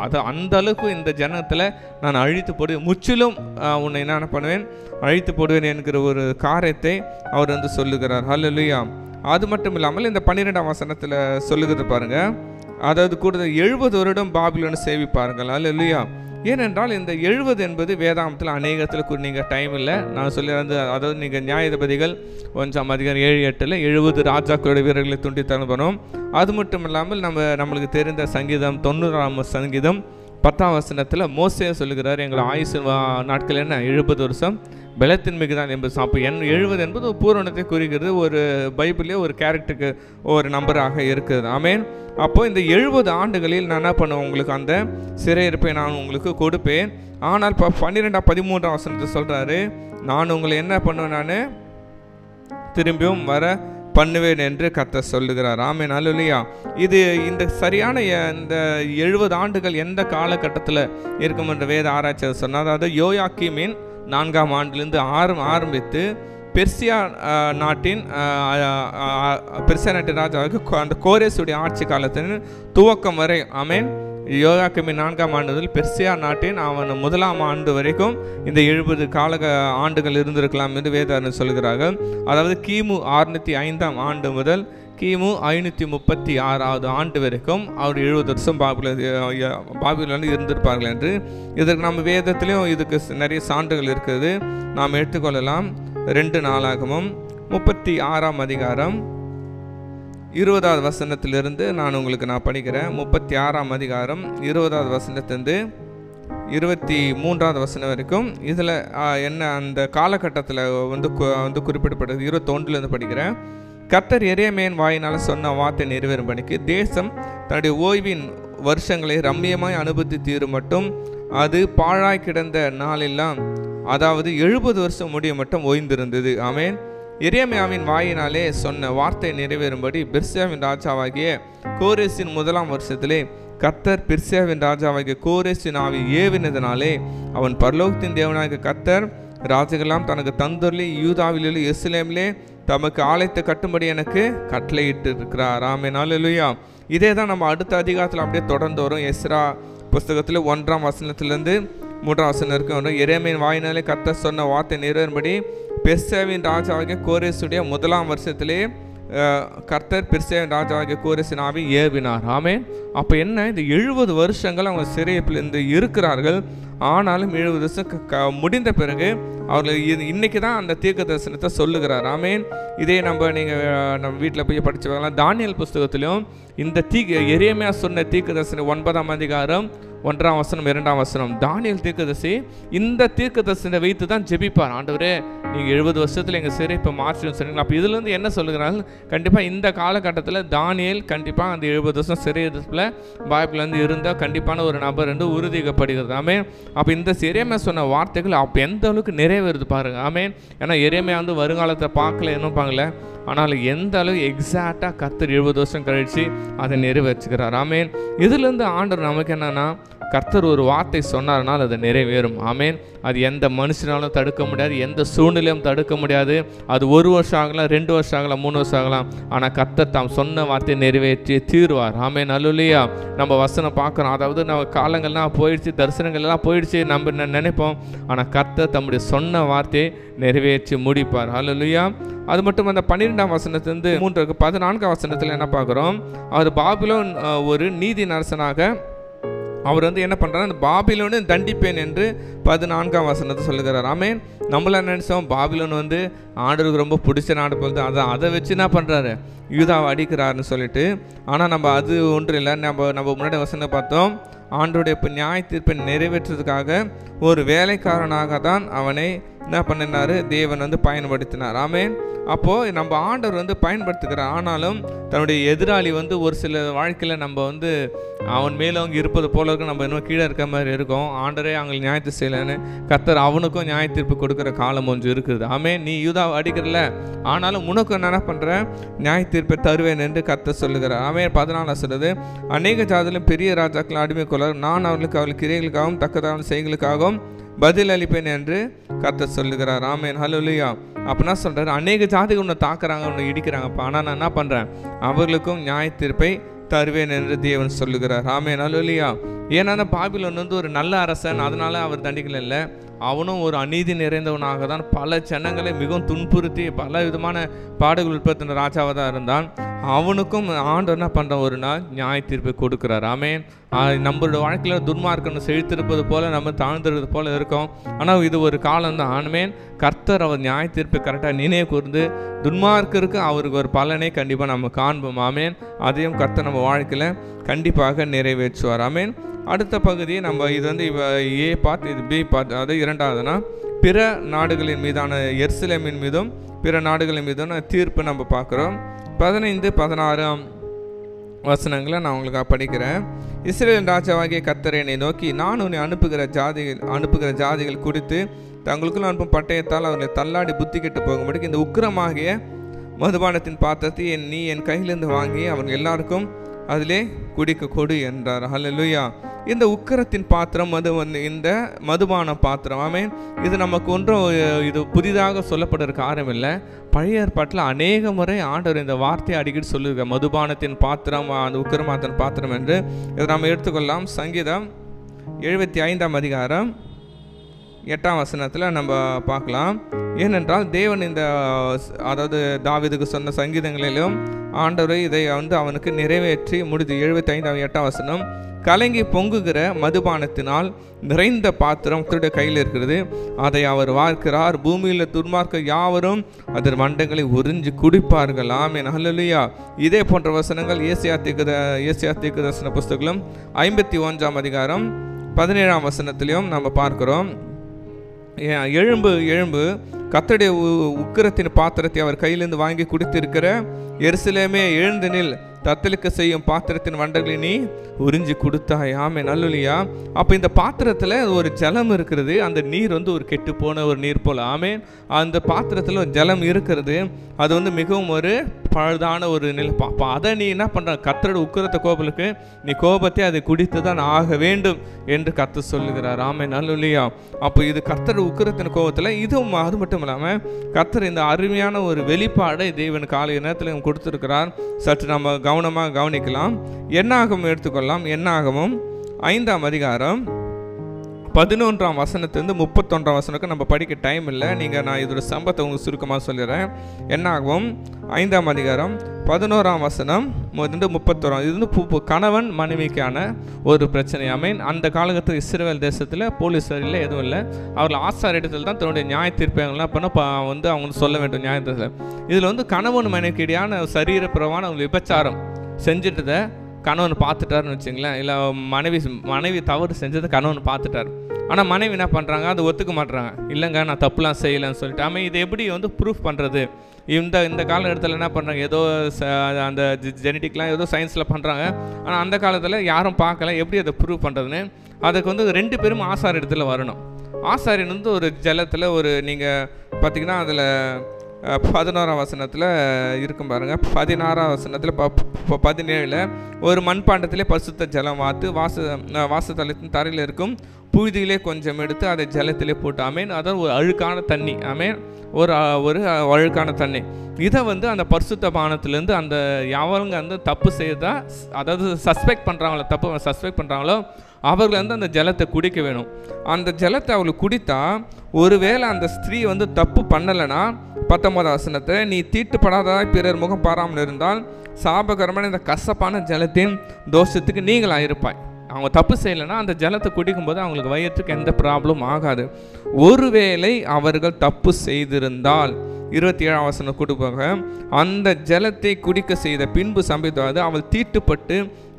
அது அந்த அளவுக்கு இந்த ஜனத்தில் நான் அழித்து போடுவேன், முற்றிலும் உன்னை என்ன பண்ணுவேன், அழித்து போடுவேன் என்கிற ஒரு காரியத்தை அவர் சொல்லுகிறார். ஹல்லேலூயா. அது மட்டும் இல்லாமல் இந்த 12ஆம் வசனத்தில் சொல்லுகிறது பாருங்க, அதாவது கூடுதல் 70 வருடம் பாபிலோனை சேவிப்பார்கள். ஹல்லேலூயா. ஏனென்றால் இந்த 70 என்பது வேதாகமத்தில் அநேகத்தில் நீங்கள் டைம் இல்லை, நான் சொல்லி அதாவது நீங்கள் நியாயாதிபதிகள் 1ஆம் அதிகாரம் 7-8 70 ராஜாக்களுடைய வீரர்களை துண்டி தரப்படும். அது மட்டும் இல்லாமல் நம்மளுக்கு தெரிந்த சங்கீதம் 90ஆம் சங்கீதம் 10ஆம் வசனத்தில் மோசே சொல்லுகிறார், எங்களை ஆயுசு நாட்கள் என்ன 70 வருஷம் பலத்தின் மிகுதான் என்பது. அப்போ 70 என்பது ஒரு பூரணத்தை குறிக்கிறது. ஒரு பைபிளே ஒரு கேரக்டருக்கு ஒரு நம்பராக இருக்குது. ஆமேன். அப்போ இந்த 70 ஆண்டுகளில் நான் என்ன பண்ணுவேன், உங்களுக்கு அந்த சிறையிருப்பை நான் உங்களுக்கு கொடுப்பேன். ஆனால் இப்போ 12-13 வசனத்தை சொல்கிறாரு, நான் உங்களை என்ன பண்ணுவேன், நான் திரும்பியும் வர பண்ணுவேன் என்று கர்த்தர் சொல்லுகிறார். ஆமென். அல்லேலூயா. இது இந்த சரியான இந்த 70 ஆண்டுகள் எந்த காலகட்டத்தில் இருக்கும் என்ற வேத ஆராய்ச்சியாளர் சொன்னார். அதாவது யோயாக்கீமின் 4ஆம் ஆண்டிலிருந்து ஆரம்பித்து பெர்சியா நாட்டின் ராஜாவுக்கு அந்த கோரேசுடைய ஆட்சி காலத்தின் துவக்கம் வரை. ஆமென். யோயாக்கீமின் 4ஆம் ஆண்டு முதல் பெர்சியா நாட்டின் அவன் 1ஆம் ஆண்டு வரைக்கும் இந்த 70 ஆண்டுகள் இருந்திருக்கலாம் என்று வேதாரர் சொல்கிறார்கள். அதாவது கிமு 605ஆம் ஆண்டு முதல் கிமு 536வது ஆண்டு வரைக்கும் அவர் 70 வருஷம் பாபிலோனில் இருந்திருப்பார்கள் என்று இதற்கு நம்ம வேதத்திலையும் இதுக்கு நிறைய சான்றுகள் இருக்கிறது. நாம் எடுத்துக்கொள்ளலாம். 2 நாளாகமும் 36ஆம் அதிகாரம் 20வது வசனத்திலிருந்து நான் படிக்கிறேன். 36ஆம் அதிகாரம் 20வது வசனத்திலிருந்து 23வது வசனம் வரைக்கும். இதில் என்ன அந்த காலகட்டத்தில் குறிப்பிடப்படுது. 21லேருந்து படிக்கிறேன். கர்த்தர் எரேமியாவின் வாயினால் சொன்ன வார்த்தை நிறைவேறும்படிக்கு தேசம் தன்னுடைய ஓய்வின் வருஷங்களை ரம்மியமாய் அனுபவித்து தீரும் மட்டும் அது பாழாய் கிடந்த நாளெல்லாம், அதாவது 70 வருஷம் முடிய மட்டும் ஓய்ந்திருந்தது. ஆமேன். எரேமியாவின் வாயினாலே சொன்ன வார்த்தை நிறைவேறும்படி பெர்சியாவின் ராஜாவாகிய கோரேசின் 1ஆம் வருஷத்திலே கர்த்தர் பெர்சியாவின் ராஜாவாகிய கோரேசின் ஆவி ஏவினதினாலே அவன் பரலோகத்தின் தேவனாகிய கர்த்தர் ராஜுகளாம் தனக்கு தந்தொருளி யூதாவிலே எருசலேமிலே தமக்கு ஆலயத்தை கட்டும்படி எனக்கு கட்டளையிட்டு இருக்கிறார். ஆமென். அல்லேலூயா. இதே தான் நம்ம அடுத்த அதிகாரத்தில் அப்படியே தொடர்ந்து வரும். எஸ்ரா புஸ்தகத்தில் 1ஆம் வசனத்திலிருந்து 3ஆம் வசனம் வரைக்கும் எரேமியாவின் வாயினாலே கர்த்தர் சொன்ன வார்த்தை நிறைவேறும்படி பெர்சியாவின் ராஜாவாகிய கோரேசுடைய 1ஆம் வருஷத்திலே கர்த்தர் பெர்சியாவின் ராஜாவாகிய கோரேசின் ஆவி ஏவினார். ஆமென். அப்போ என்ன, இந்த 70 வருஷங்கள் அவங்க சிறையிலிருந்து இருக்கிறார்கள். ஆனாலும் 70 வருஷம் முடிந்த பிறகு அவர்கள் இன்னைக்கு தான் அந்த தீர்க்க தரிசனத்தை சொல்லுகிறார். ஆமேன். இதே நம்ம வீட்டில் போய் படித்து பார்க்கலாம். தானியேல் புஸ்தகத்திலும் இந்த எரேமியா சொன்ன தீர்க்க தரிசனம் 9ஆம் அதிகாரம் 1ஆம் வசனம் 2ஆம் வசனம். தானியேல் தீர்க்கதரிசி இந்த தீர்க்கதரிசனை வைத்து தான் ஜெபிப்பார். ஆண்டவரே, நீங்கள் 70 வருஷத்தில் எங்கள் சிறைப்பை மாற்றணும் சொன்னீங்களா. அப்போ இதுலேருந்து என்ன சொல்லுகிறாங்க, கண்டிப்பாக இந்த காலகட்டத்தில் தானியேல் கண்டிப்பாக அந்த 70 வருஷம் சிறையில் பைபிள்லேருந்து இருந்தால் கண்டிப்பான ஒரு நபர் என்று உறுதிக்கப்படுகிறது. ஆமேன். அப்போ இந்த எரேமியா சொன்ன வார்த்தைகள் அப்போ எந்த அளவுக்கு நிறைவேறுது பாருங்கள். ஆமேன். ஏன்னா எரேமியா வருங்காலத்தை பார்க்கல என்னப்பாங்களே, ஆனால் எந்த அளவு எக்ஸாக்டாக கர்த்தர் 70 வருஷம் கழித்து அதை நிறைவேற்றுகிறார். ஆமேன். இதுலேருந்து ஆண்டவர் நமக்கு என்னன்னா கர்த்தர் ஒரு வார்த்தை சொன்னார்னால் அது நிறைவேறும். ஆமேன். அது எந்த மனுஷனாலும் தடுக்க முடியாது, எந்த சூழ்நிலையும் தடுக்க முடியாது. அது 1 வருஷம் ஆகலாம், 2 வருஷம் ஆகலாம், 3 வருஷம் ஆகலாம். ஆனால் கர்த்தர் தாம் சொன்ன வார்த்தையை நிறைவேற்றி தீர்வார். ஆமேன். அல்லேலூயா. நம்ம வசனம் பார்க்குறோம். அதாவது நம்ம காலங்கள்லாம் போயிடுச்சு, தரிசனங்கள்லாம் போயிடுச்சு நம்ம நினைப்போம். ஆனால் கர்த்தர் தம்முடைய சொன்ன வார்த்தையை நிறைவேற்றி முடிப்பார். அல்லேலூயா. அது மட்டும் அந்த 12ஆம் வசனத்திலிருந்து 14ஆம் வசனத்தில் என்ன பார்க்குறோம்? அவர் பாபிலோன் ஒரு நீதி அரசனாக அவர் என்ன பண்ணுறாரு, அந்த பாபிலோனை தண்டிப்பேன் என்று 14ஆம் வசனத்தை சொல்லுகிறார். ஆமேன். நம்மள நினைச்சோம் பாபிலோன் ஆண்டவருக்கு ரொம்ப பிடிச்ச நாடு போல, அதை வச்சு என்ன பண்ணுறாரு, யூதாவை அடிக்கிறாருன்னு சொல்லிட்டு. ஆனால் நம்ம அது ஒன்று இல்லை. நம்ம முன்னாடி வசனம் பார்த்தோம், ஆண்டோடைய நியாய தீர்ப்பை நிறைவேற்றுறதுக்காக ஒரு வேலைக்காரனாக தான் அவனை என்ன பண்ணினார், தேவன் பயன்படுத்தினார். ஆமேன். அப்போது நம்ம ஆண்டவர் பயன்படுத்துகிறார். ஆனாலும் தன்னுடைய எதிராளி ஒரு சில வாழ்க்கையில் நம்ம அவன் மேலே அவங்க இருப்பது போல இருக்கும், நம்ம இன்னும் கீழே இருக்க மாதிரி இருக்கும். ஆண்டரே அவங்களுக்கு நியாயத்தை செய்யலைன்னு கர்த்தர் அவனுக்கும் நியாய தீர்ப்பு கொடுக்குற காலம் கொஞ்சம் இருக்குது. ஆமேன். நீ யூதாவை அடிக்கிறல, ஆனாலும் உனக்கு என்ன பண்ணுற, நியாய தீர்ப்பை தருவேன் என்று கர்த்தர் சொல்லுகிறார். ஆமேன். 14 சொல்லுது, அநேக ஜாதியிலும் பெரிய ராஜாக்கள் அடிமை கொள்ளார், நான் அவர்களுக்கு கிரியைகளுக்காகவும் தக்கதான செய்களுக்காகவும் பதில் அளிப்பேன் என்று கர்த்தர் சொல்லுகிறார். ஆமேன். ஹல்லேலூயா. அப்படின்னா சொல்கிறார், அநேக ஜாதிகள் உன்னை தாக்குறாங்க, உன்னை இடிக்கிறாங்கப்பா, ஆனால் நான் என்ன பண்ணுறேன், அவர்களுக்கும் நியாய தீர்ப்பை தருவேன் என்று தேவன் சொல்லுகிறார். ஆமேன். ஹல்லேலூயா. ஏன்னா பாபிலோன் ஒரு நல்ல அரசன், அதனால அவர் தண்டிக்கல இல்லை, அவனும் ஒரு அநீதி நிறைந்தவனாக தான் பல ஜனங்களை மிகவும் துன்புறுத்தி பல விதமான பாடுகள் உட்படுத்தின ராஜாவாக தான் இருந்தான். அவனுக்கும் ஆண்டவர் என்ன பண்ணுற, ஒரு நாள் நியாய தீர்ப்பை கொடுக்குறார். ஆமேன். நம்மளோட வாழ்க்கையில் துன்மார்க்கன்னு செழித்திருப்பது போல நம்ம தாழ்ந்துறது போல இருக்கும். ஆனால் இது ஒரு காலம்தான். ஆமேன். கர்த்தர் அவர் நியாய தீர்ப்பை கரெக்டாக நினைவு கூர்ந்து துன்மார்க்கருக்கு அவருக்கு ஒரு பலனை கண்டிப்பாக நம்ம காண்போம். ஆமேன். அதையும் கர்த்தர் நம்ம வாழ்க்கையில் கண்டிப்பாக நிறைவேற்றுவார். ஆமேன். அடுத்த பகுதியை நம்ம இது ஏ பார்ட், இது பி பார்ட். அதாவது 2வதுனா பிற நாடுகளின் மீதான எருசலேமின் மீதும் பிற நாடுகளின் மீதும் தீர்ப்பு நம்ம பார்க்குறோம். 15, 16 வசனங்களை நான் உங்களுக்கு படிக்கிறேன். இஸ்ரவேல் ராஜாவாகிய கர்த்தர் என்னை நோக்கி, நான் உன்னை அனுப்புகிற ஜாதிகள் குறித்து தங்களுக்குள் அனுப்பும் பட்டயத்தால் அவர்களை தள்ளாடி புத்தி கெட்டு போகும்படிக்கு இந்த உக்கிரமாகிய மதுபானத்தின் பாத்திரத்தை நீ என் கையிலிருந்து வாங்கி அவர்கள் எல்லாருக்கும் அதிலே குடிக்க கொடு என்றார். ஹல்லேலூயா. இந்த உக்கிரத்தின் பாத்திரம் இந்த மதுபான பாத்திரம். ஆமேன். இது நமக்கு ஒன்றும் இது புதிதாக சொல்லப்படுற காரியம் இல்லை. பழைய ஏற்பாட்டில் அநேக முறை ஆண்டவர் இந்த வார்த்தையை அடிக்கடி சொல்லுங்க, மதுபானத்தின் பாத்திரம், அந்த உக்கிரமாத்தின் பாத்திரம் என்று. இதை நாம் எடுத்துக்கொள்ளலாம். சங்கீதம் 75ஆம் அதிகாரம் 8ஆம் வசனத்தில் நம்ம பார்க்கலாம். ஏனென்றால் தேவன் அதாவது தாவீதுக்கு சொன்ன சங்கீதங்களிலும் ஆண்டவரை இதை அவனுக்கு நிறைவேற்றி முடிது. 75ஆம் 8ஆம் வசனம், கலங்கி பொங்குகிற மதுபானத்தினால் நிறைந்த பாத்திரம் அவருடைய கையில் இருக்கிறது, அதை அவர் வார்க்கிறார், பூமியில் துன்மார்க்க யாவரும் அதன் மண்டங்களை உறிஞ்சி குடிப்பார்கள். ஆமென். ஹல்லேலூயா. இதே போன்ற வசனங்கள் ஏசியா தீர்க்கதரிசன புஸ்தகம் 51ஆம் அதிகாரம் 17ஆம் வசனத்திலையும் நம்ம பார்க்கிறோம். எழும்பு கர்த்தருடைய உக்கிரத்தின் பாத்திரத்தை அவர் கையிலிருந்து வாங்கி குடித்திருக்கிற எருசலேமே எழுந்து நில், தத்தளிக்க செய்யும் பாத்திரத்தின் வண்டங்களை நீ உறிஞ்சி கொடுத்தாய். ஆமென். அல்லேலூயா. அப்போ இந்த பாத்திரத்தில் ஒரு ஜலம் இருக்கிறது. அந்த நீர் ஒரு கெட்டு போன ஒரு நீர் போல். ஆமென். அந்த பாத்திரத்தில் ஒரு ஜலம் இருக்கிறது. அது மிகவும் ஒரு பழுதான ஒரு நிலை. அப்போ அதை நீ என்ன பண்ணுற, கர்த்தரோட உக்கிரத்த கோபலுக்கு நீ கோபத்தை அதை குடித்து தான் ஆக வேண்டும் என்று கர்த்தர் சொல்லுகிறார். ஆமென். அல்லேலூயா. அப்போ இது கர்த்தரோட உக்கிரத்தின் கோபத்தில் இதுவும். அது மட்டும் இல்லாமல் கர்த்தர் இந்த அருமையான ஒரு வெளிப்பாடை தேவன் காலை நேரத்தில் கொடுத்திருக்கிறார். சற்று நம்ம கவனமாக கவனிக்கலாம். என்னாகமும் எடுத்துக்கொள்ளலாம். என்னாகமும் 5ஆம் அதிகாரம் 11ஆம் வசனத்திலிருந்து 31ஆம் வசனத்துக்கு நம்ம படிக்க டைம் இல்லை. நான் இதோட சம்பவத்தை உங்களுக்கு சுருக்கமாக சொல்லிடுறேன். என்னாகவும் 5ஆம் அதிகாரம் 11ஆம் வசனம் 31. இது கணவன் மனைவிக்கான ஒரு பிரச்சனை. ஆமென். அந்த காலகட்டத்தில் இஸ்ரவேல் தேசத்தில் போலீஸ் இல்லை, எதுவும் இல்லை. அவர்கள் ஆசார் இடத்துல தான் தன்னுடைய நியாய தீர்ப்பெல்லாம் பண்ண அவங்க சொல்ல வேண்டும். நியாயத்தில் இதில் கணவன் மனைவிக்கிடையான சரீரப்பிரமான விபச்சாரம் செஞ்சுட்டதை கணவன் பார்த்துட்டாருன்னு வச்சுங்களேன். இல்லை மனைவி தவறு செஞ்சதை கணவன் பார்த்துட்டார். ஆனால் மனைவி என்ன பண்ணுறாங்க, அதை ஒத்துக்க மாட்டுறாங்க. இல்லைங்க நான் தப்புலாம் செய்யலைன்னு சொல்லிட்டு. ஆமாம், இதை எப்படி ப்ரூஃப் பண்ணுறது? இந்த காலகட்டத்தில் என்ன பண்ணுறாங்க, ஏதோ அந்த ஜெனட்டிக்லாம் ஏதோ சயின்ஸில் பண்ணுறாங்க. ஆனால் அந்த காலத்தில் யாரும் பார்க்கல, எப்படி அதை ப்ரூவ் பண்ணுறதுன்னு. அதுக்கு 2 பேரும் ஆசார் இடத்துல வரணும். ஆசாரியன் ஒரு ஜலத்தில் நீங்கள் பார்த்தீங்கன்னா அதில் 11ஆம் வசனத்தில் இருக்கும் பாருங்கள். 16ஆம் வசனத்தில் 17 ஒரு மண்பாண்டத்திலே பரிசுத்த ஜலம் வாத்து வாசத்தலத்தின் தரையில் இருக்கும் புழுதியிலே கொஞ்சம் எடுத்து அதை ஜலத்திலே போட்டு, ஆமேன். அதாவது ஒரு அழுக்கான தண்ணி, ஆமேன், ஒரு அழுக்கான தண்ணி. இதை அந்த பரிசுத்த பானத்திலேருந்து அந்த யாவங்க தப்பு செய்தா, அதாவது சஸ்பெக்ட் பண்ணுறாங்களோ, தப்பு சஸ்பெக்ட் பண்ணுறாங்களோ, அவர்கள் அந்த ஜலத்தை குடிக்க வேணும். அந்த ஜலத்தை அவளுக்கு குடித்தா, ஒருவேளை அந்த ஸ்திரீ தப்பு பண்ணலைன்னா 19ஆம் வசனத்தை, நீ தீட்டுப்படாததாய் பிறர் முகம் பாராமல் இருந்தால் சாபகரமான இந்த கசப்பான ஜலத்தின் தோஷத்துக்கு நீங்களாக இருப்பாய். அவங்க தப்பு செய்யலைன்னா அந்த ஜலத்தை குடிக்கும்போது அவங்களுக்கு வயிற்றுக்கு எந்த ப்ராப்ளம் ஆகாது. ஒருவேளை அவர்கள் தப்பு செய்திருந்தால் 27ஆம் வசனம் கொடுப்பாங்க, அந்த ஜலத்தை குடிக்க செய்த பின்பு சம்பவித்தது, அவள் தீட்டுப்பட்டு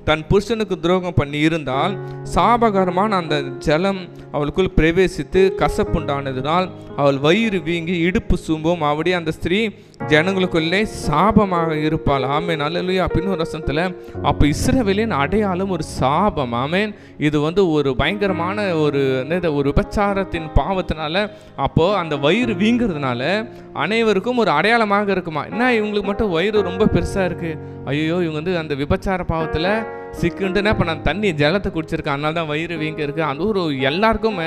தன் புருஷனுக்கு துரோகம் பண்ணி இருந்தால் சாபகரமான அந்த ஜலம் அவளுக்குள் பிரவேசித்து கசப்புண்டானதுனால் அவள் வயிறு வீங்கி இடுப்பு சூம்பும், அவடி அந்த ஸ்திரீ ஜனங்களுக்குள்ளே சாபமாக இருப்பாள். ஆமேன், அல்லேலூயா. அப்படின்னு ஒரு வசனத்தில் அப்போ இஸ்ரவேலின் அடையாளம் ஒரு சாபம். ஆமேன். இது ஒரு பயங்கரமான ஒரு விபச்சாரத்தின் பாவத்தினால அப்போது அந்த வயிறு வீங்கிறதுனால அனைவருக்கும் ஒரு அடையாளமாக இருக்குமா. என்ன இவங்களுக்கு மட்டும் வயிறு ரொம்ப பெருசாக இருக்குது, ஐயோ இவங்க அந்த விபச்சார பாவத்தில் சிக்குன்ட்டுனா இப்போ நான் தண்ணி ஜலத்தை குடிச்சிருக்கேன், அதனால தான் வயிறு வீங்க இருக்குது. அது எல்லாருக்கும்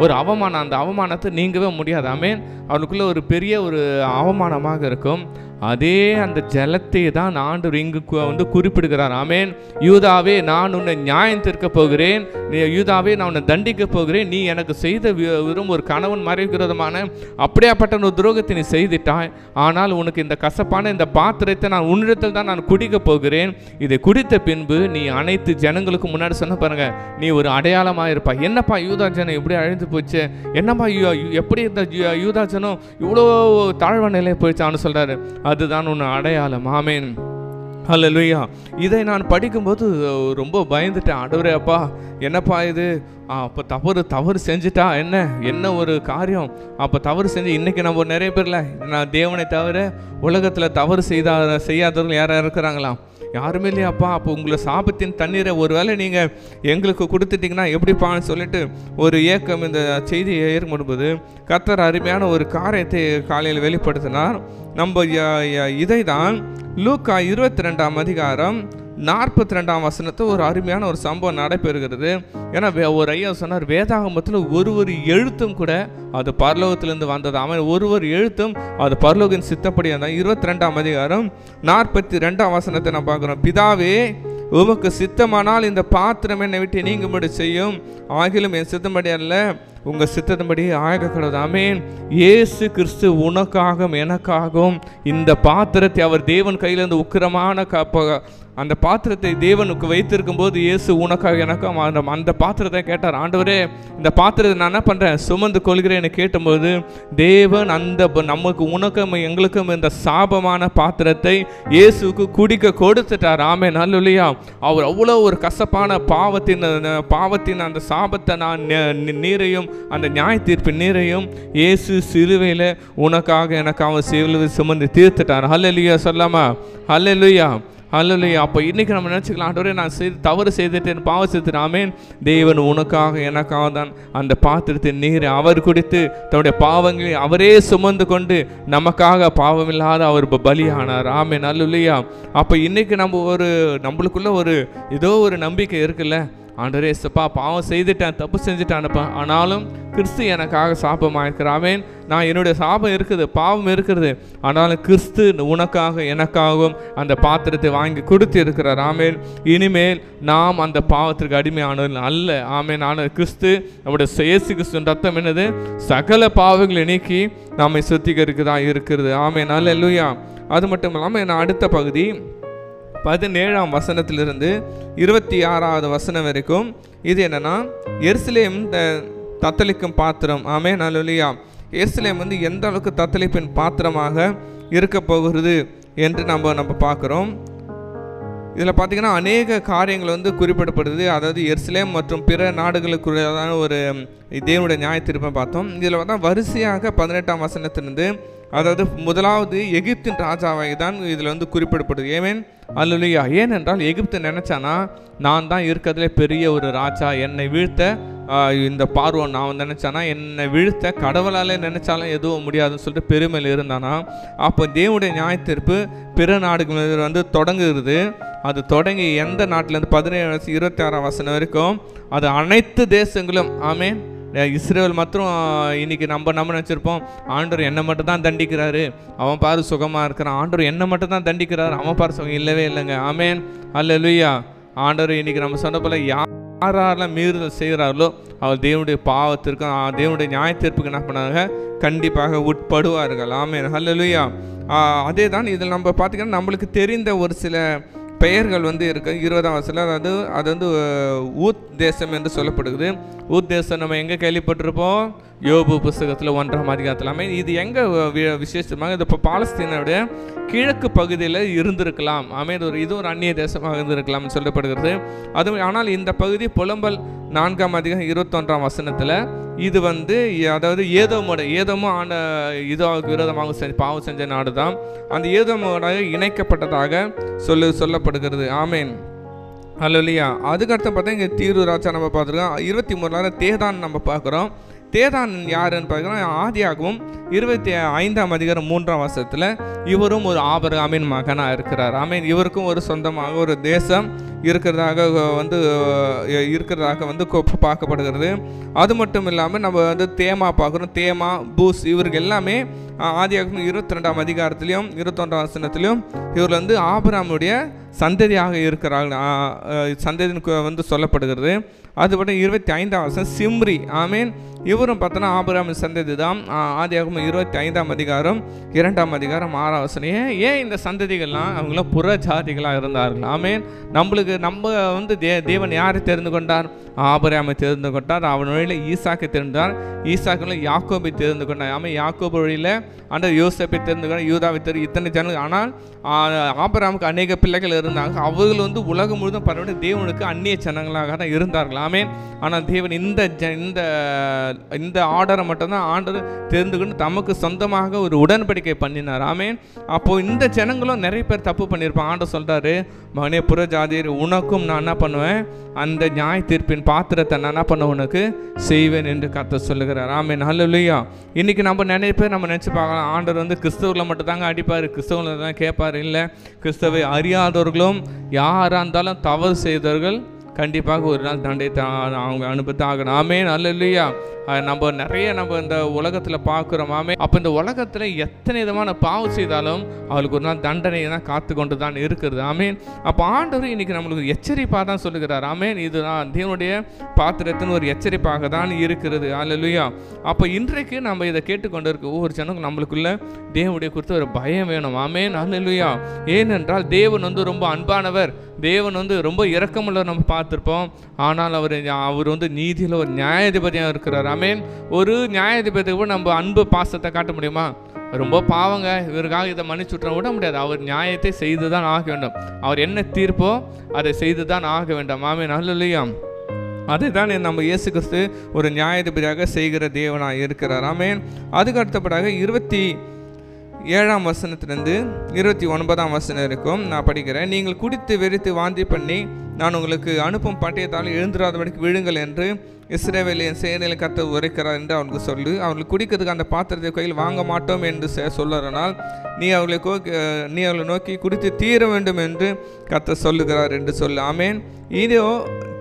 ஒரு அவமானம். அந்த அவமானத்தை நீங்கவே முடியாது. ஆமேன். அவனுக்குள்ள ஒரு பெரிய ஒரு அவமானமாக இருக்கும். அதே அந்த ஜலத்தை தான் ஆண்டவர் இங்கு குறிப்பிடுகிறார். ஆமேன். யூதாவே, நான் உன்னை நியாயம் தீர்க்க போகிறேன், யூதாவே நான் உன்னை தண்டிக்க போகிறேன், நீ எனக்கு செய்த ஒரு கணவன் மறைவிரோதமான அப்படியாப்பட்ட ஒரு துரோகத்தை நீ செய்துட்டாய், ஆனால் உனக்கு இந்த கசப்பான இந்த பாத்திரத்தை நான் உன்னிடத்தில் தான் நான் குடிக்க போகிறேன், இதை குடித்த பின்பு நீ அனைத்து ஜனங்களுக்கு முன்னாடி சொன்ன பாருங்க, நீ ஒரு அடையாளமாக இருப்பாய். என்னப்பா யூதா ஜனம் இப்படி அழிந்து போச்சு, என்னப்பா எப்படி இந்த யூதா ஜனம் இவ்வளோ தாழ்வான நிலையை போயிடுச்சான்னு சொல்றாரு. அதுதான் உன் அடையாளம். ஆமேன், அல்லேலூயா. இதை நான் படிக்கும்போது ரொம்ப பயந்துட்டேன். ஆண்டவரே, அப்பா என்னப்பா இது, அப்போ தவறு செஞ்சுட்டா என்ன ஒரு காரியம், அப்போ தவறு செஞ்சு இன்றைக்கி நம்ம நிறைய பேரில் நான் தேவனை தவிர உலகத்தில் தவறு செய்யாதவர்கள் யாராக இருக்கிறாங்களா? யாருமே இல்லையாப்பா. அப்போ உங்களை சாபத்தின் தண்ணீரை ஒரு வேளை நீங்கள் எங்களுக்கு கொடுத்துட்டிங்கன்னா எப்படிப்பான்னு சொல்லிட்டு ஒரு ஏக்கம் இந்த செய்தியை ஏற்படும்போது கர்த்தர் அருமையான ஒரு காரியத்தை காலையில் வெளிப்படுத்தினார். நம்ம இதை தான் லூக்கா 22ஆம் அதிகாரம் 42ஆம் வசனத்தை ஒரு அருமையான ஒரு சம்பவம் நடைபெறுகிறது. ஏன்னா ஒரு ஐயா சொன்னார், வேதாகமத்தில் ஒரு எழுத்தும் கூட அது பரலோகத்திலிருந்து வந்தது. அவன் ஒரு எழுத்தும் அது பரலோகின் சித்தப்படி அந்த 22ஆம் அதிகாரம் 42ஆம் வசனத்தை நான் பார்க்குறோம். பிதாவே, உமக்கு சித்தமானால் இந்த பாத்திரம் என்னை விட்டு நீங்கும்படி செய்யும், ஆகிலும் என் சித்தம்படி அல்ல உங்கள் சித்தத்தின்படி ஆக கடவுது. ஆமேன். இயேசு கிறிஸ்து உனக்காகவும் எனக்காகவும் இந்த பாத்திரத்தை அவர் தேவன் கையிலிருந்து உக்கிரமான அந்த பாத்திரத்தை தேவனுக்கு வைத்திருக்கும் போது இயேசு உனக்காக எனக்கும் அந்த பாத்திரத்தை கேட்டார். ஆண்டவரே, இந்த பாத்திரத்தை நான் என்ன பண்ணுறேன், சுமந்து கொள்கிறேன்னு கேட்டும்போது தேவன் அந்த நமக்கு உனக்கும் எங்களுக்கும் இந்த சாபமான பாத்திரத்தை இயேசுக்கு குடிக்க கொடுத்துட்டார். ஆமென், அல்லேலூயா. அவர் அவ்வளோ ஒரு கசப்பான பாவத்தின் அந்த சாபத்தை நான் நீரையும் அந்த நியாய தீர்ப்பின் நீரையும் இயேசு சிலுவையில் உனக்காக எனக்காக சிலுவை சுமந்து தீர்த்துட்டார். அல்லேலூயா சொல்லாமா? அல்லேலூயா, அல்லேலூயா. அப்போ இன்றைக்கி நம்ம நினச்சிக்கலாம், ஆண்டவரே நான் தவறு செய்துட்டேன், பாவம் செய்துட்டேன். ஆமென். தேவன் உனக்காக எனக்காக தான் அந்த பாத்திரத்தின் நீரை அவர் குடித்து தன்னுடைய பாவங்களை அவரே சுமந்து கொண்டு நமக்காக பாவமில்லாத அவர் பலியானார். ஆமென், அல்லேலூயா. அப்போ இன்றைக்கி நம்மளுக்குள்ள ஏதோ ஒரு நம்பிக்கை இருக்குல்ல, ஆண்டவரே சப்பா பாவம் செய்துட்டேன், தப்பு செஞ்சுட்டான்ப்பா, ஆனாலும் கிறிஸ்து எனக்காக சாபமாக இருக்கிறார். ஆமென். நான் என்னுடைய சாபம் இருக்குது, பாவம் இருக்கிறது, ஆனாலும் கிறிஸ்து உனக்காக எனக்காகவும் அந்த பாத்திரத்தை வாங்கி கொடுத்து இருக்கிறார். ஆமென். இனிமேல் நாம் அந்த பாவத்திற்கு அடிமையானவர்கள் அல்ல. ஆமென். ஆனால் கிறிஸ்து நம்முடைய இயேசு கிறிஸ்துவின் ரத்தம் என்னது, சகல பாவங்களை நீக்கி நம்மை சுத்திகரிக்கதான் இருக்கிறது. ஆமென், அல்லேலூயா. அது மட்டும் இல்லாமல் நான் அடுத்த பகுதி 17ஆம் வசனத்திலிருந்து 26ஆவது வசனம் வரைக்கும் இது என்னன்னா, எருசலேம் தத்தளிக்கும் பாத்திரம். ஆமென், அல்லேலூயா. எருசலேம் எந்த அளவுக்கு தத்தளிப்பின் பாத்திரமாக இருக்க போகிறது என்று நம்ம பார்க்குறோம். இதில் பார்த்திங்கன்னா அநேக காரியங்கள் குறிப்பிடப்படுது. அதாவது எருசலேம் மற்றும் பிற நாடுகளுக்குள்ளதான ஒரு தேவனுடைய நியாய தீர்ப்பை பார்த்தோம். இதில் வரிசையாக 18ஆம் வசனத்திலிருந்து, அதாவது முதலாவது எகிப்தின் ராஜாவை தான் இதில் குறிப்பிடப்படுது. ஏமேன், அல்லேலூயா. ஏனென்றால் எகிப்து நினச்சானா நான் தான் இருக்கிறதுலே பெரிய ஒரு ராஜா, என்னை வீழ்த்த இந்த பார்வோன் நான் நினச்சானா என்னை வீழ்த்த கடவுளாலே நினச்சாலும் எதுவும் முடியாதுன்னு சொல்லிட்டு பெருமையில் இருந்தானா. அப்போ தேவனுடைய நியாயத்தீர்ப்பு பிற நாடுகள் வந்து தொடங்குகிறது. அது தொடங்கி எந்த நாட்டிலேருந்து 17-26 வசனம் வரைக்கும் அது அனைத்து தேசங்களும். ஆமேன். இஸ்ரேல் மாத்திரம் இன்னைக்கு நம்ம நினச்சிருப்போம் ஆண்டவர் என்னை மட்டும் தான் தண்டிக்கிறாரு, அவன் பாரு சுகமாக இருக்கிறான், ஆண்டவர் என்னை மட்டும் தான் தண்டிக்கிறாரு, அவன் பாரு சுகம். இல்லவே இல்லைங்க. ஆமேன். அல்லேலூயா. ஆண்டவர் இன்னைக்கு நம்ம சொன்ன போல யாரெல்லாம் மீறுதல் செய்கிறார்களோ அவர் தேவனுடைய பாவத்திற்கும் தேவனுடைய நியாயத்தீர்ப்புக்கு என்ன பண்ணாங்க, கண்டிப்பாக உட்படுவார்கள். ஆமேன். அல்லேலூயா. அதே தான் இதில் நம்ம பார்த்திங்கன்னா நம்மளுக்கு தெரிந்த ஒரு சில பெயர்கள் வந்து இருக்கு 20ஆம் வசனத்தில். அது வந்து ஊத் தேசம் என்று சொல்லப்படுகிறது. ஊத் தேசம் நம்ம எங்கே கேள்விப்பட்டிருப்போம்? யோபு புஸ்தகத்தில் 1ஆம் அதிகாரத்தில். இது எங்கே விசேஷமாக இது இப்போ பாலஸ்தீனுடைய கிழக்கு பகுதியில் இருந்திருக்கலாம். இது ஒரு அந்நிய தேசமாக இருந்திருக்கலாம்னு சொல்லப்படுகிறது. அது ஆனால் இந்த பகுதி புலம்பல் 4ஆம் அதிகாரம் 21ஆம் வசனத்தில் இது வந்து அதாவது ஏதோமும் ஆண்ட இதுவுக்கு விரோதமாக பாவம் செஞ்ச நாடு தான். அந்த ஏதோமோட இணைக்கப்பட்டதாக சொல்லப்படுகிறது. ஆமேன். அல்லேலூயா. அதுக்கடுத்து பார்த்தா இங்கே தீரு ராஜா நம்ம பார்த்துருக்கோம். 23 தேதான் நம்ம பார்க்குறோம். தேதான் யாருன்னு பார்க்குறோம்? ஆதியாகவும் 25ஆம் அதிகாரம் 3ஆம் வசனத்தில் இவரும் ஒரு ஆபிரகாமின் மகனாக இருக்கிறார். ஆமீன். இவருக்கும் ஒரு சொந்தமாக ஒரு தேசம் இருக்கிறதாக வந்து பார்க்கப்படுகிறது. அது மட்டும் இல்லாமல் நம்ம வந்து தேமா பார்க்குறோம். தேமா, பூஸ் இவருக்கு எல்லாமே ஆதியாகமம் 22ஆம் அதிகாரத்திலையும் 21ஆம் வசனத்திலையும் இவர் வந்து ஆபிரகாமுடைய சந்ததியாக இருக்கிறார்கள், சந்ததின்னு வந்து சொல்லப்படுகிறது. அதுபடி 25ஆம் வசனம் சிம்ரி. ஆமீன். இவரும் பார்த்தோன்னா ஆபிரகாமின் சந்ததி தான். ஆதியாகமம் 25ஆம் அதிகாரம் 2ஆம் அதிகாரம் 6ஆம் வசனம். ஏன் இந்த சந்ததிகள்லாம் அவங்களாம் புற ஜாதிகளாக இருந்தார்கள். ஆமீன். நம்ம வந்து தேவன் யாரை தெரிந்து கொண்டார்? ஆபிரகாமை தெரிந்து கொண்டார். அவன் வழியில் ஈசாக்கை தெரிந்தார். ஈசாக்கில் யாக்கோபை தெரிந்து கொண்டார். ஆமாம். யாக்கோபு வழியில் அந்த யோசேப்பை தெரிந்து கொண்டார், யூதாவை தெரிந்து இத்தனை ஜனங்கள். ஆனால் ஆபிரகாமுக்கு அநேக பிள்ளைகள் இருந்தாங்க. அவர்கள் வந்து உலகம் முழுதும் பரவாயில்ல தேவனுக்கு அந்நிய ஜனங்களாக தான் இருந்தார்கள். ஆமேன். ஆனால் தேவன் இந்த ஆர்டரை மட்டும்தான் ஆண்டவர் தெரிந்து கொண்டு தமக்கு சொந்தமாக ஒரு உடன்படிக்கை பண்ணினார். ஆமேன். அப்போது இந்த ஜனங்களும் நிறைய பேர் தப்பு பண்ணியிருப்பாங்க. ஆண்டவர் சொல்கிறாரு, மகனே புற ஜாதியர், உனக்கும் நான் என்ன பண்ணுவேன், அந்த நியாய தீர்ப்பின் பாத்திரத்தை நான் என்ன பண்ண உனக்கு செய்வேன் என்று கர்த்தர் சொல்லுகிறார். ஆமேன். அல்லேலூயா. இன்றைக்கி நம்ம நிறைய பேர் நினச்சி பார்க்கலாம், ஆண்டவர் வந்து கிறிஸ்தவர்களை மட்டும் தாங்க அடிப்பார், கிறிஸ்தவர்களை தான் கேட்பார். இல்லை, கிறிஸ்தவை அறியாதவர்களும் யாராக இருந்தாலும் தவறு செய்தவர்கள் கண்டிப்பாக ஒரு நாள் தண்டனை அவங்க அனுபவித்தாகணும். ஆமேன். அல்லேலூயா. நம்ம இந்த உலகத்தில் பார்க்குறோம். ஆமே. அப்போ இந்த உலகத்தில் எத்தனை விதமான பாவம் செய்தாலும் அவளுக்கு ஒரு நாள் தண்டனை தான் காத்து கொண்டு தான் இருக்கிறது. ஆமேன். அப்போ ஆண்டவர் இன்னைக்கு நம்மளுக்கு எச்சரிப்பாக தான் சொல்லுகிறார். ஆமேன். இதுதான் தேவனுடைய பாத்திரத்தின் ஒரு எச்சரிப்பாக தான் இருக்கிறது. அல்லேலூயா. அப்போ இன்றைக்கு நம்ம இதை கேட்டுக்கொண்டு இருக்க ஒவ்வொரு ஜனக்கும் நம்மளுக்குள்ள தேவனுடைய குறித்து ஒரு பயம் வேணும். ஆமேன். அல்லேலூயா. ஏனென்றால் தேவன் வந்து ரொம்ப அன்பானவர், தேவன் வந்து ரொம்ப இரக்கமுள்ளவர் நம்ம பார்த்துருப்போம். ஆனால் அவர் வந்து நீதியில் ஒரு நியாயாதிபதியாக இருக்கிறார். ஆமேன். ஒரு நியாயாதிபதி கூட நம்ம அன்பு பாசத்தை காட்ட முடியுமா? ரொம்ப பாவங்க, இவருக்காக இதை மன்னிச்சு விட்டுற விட முடியாது. அவர் நியாயத்தை செய்து தான் ஆக வேண்டும். அவர் என்ன தீர்ப்போ அதை செய்து தான் ஆக வேண்டும். ஆமேன். அல்லேலூயா. அதை தான் நம்ம இயேசு கிறிஸ்து ஒரு நியாயாதிபதியாக செய்கிற தேவனாக இருக்கிறார். ஆமேன். அதுக்கு அடுத்தபடியாக 27ஆம் வசனத்திலிருந்து 29ஆம் வசனம் இருக்கும். நான் படிக்கிறேன். நீங்கள் குடித்து வெறித்து வாந்தி பண்ணி நான் உங்களுக்கு அனுப்பும் பட்டயத்தால் எழுந்திராதபடிக்கு விழுங்கள் என்று இஸ்ரவேலின் சேனையில் கர்த்தர் உரைக்கிறார் என்று அவனுக்கு சொல்லு. அவர்களுக்கு குடிக்கிறதுக்கு அந்த பாத்திரத்தை கையில் வாங்க மாட்டோம் என்று சொல்லறனால் நீ அவர்களை நோக்கி குடித்து தீர வேண்டும் என்று கர்த்தர் சொல்லுகிறார் என்று சொல்லு. ஆமேன். இதோ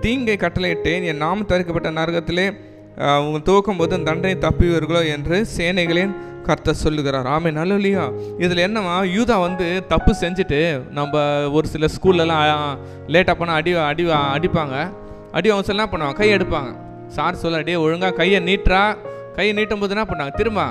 தீங்கை கட்டளையிட்டேன், என் நாமம் தரிக்கப்பட்ட நரகத்திலே உங்கள் துவக்கும் போது தண்டனை தப்புவீர்களோ என்று சேனைகளின் கர்த்தர் சொல்லுகிறார். ஆமேன். அல்லேலூயா. இதில் என்னவா, யூதா வந்து தப்பு செஞ்சுட்டு நம்ம ஒரு சில ஸ்கூல்லலாம் லேட்டாக போனால் அடிப்பாங்க. அவங்க சொல்ல என்ன பண்ணுவாங்க, கை எடுப்பாங்க. சார் சொல்ல அடியே ஒழுங்காக கையை நீட்டும் போது என்ன பண்ணாங்க, திரும்ப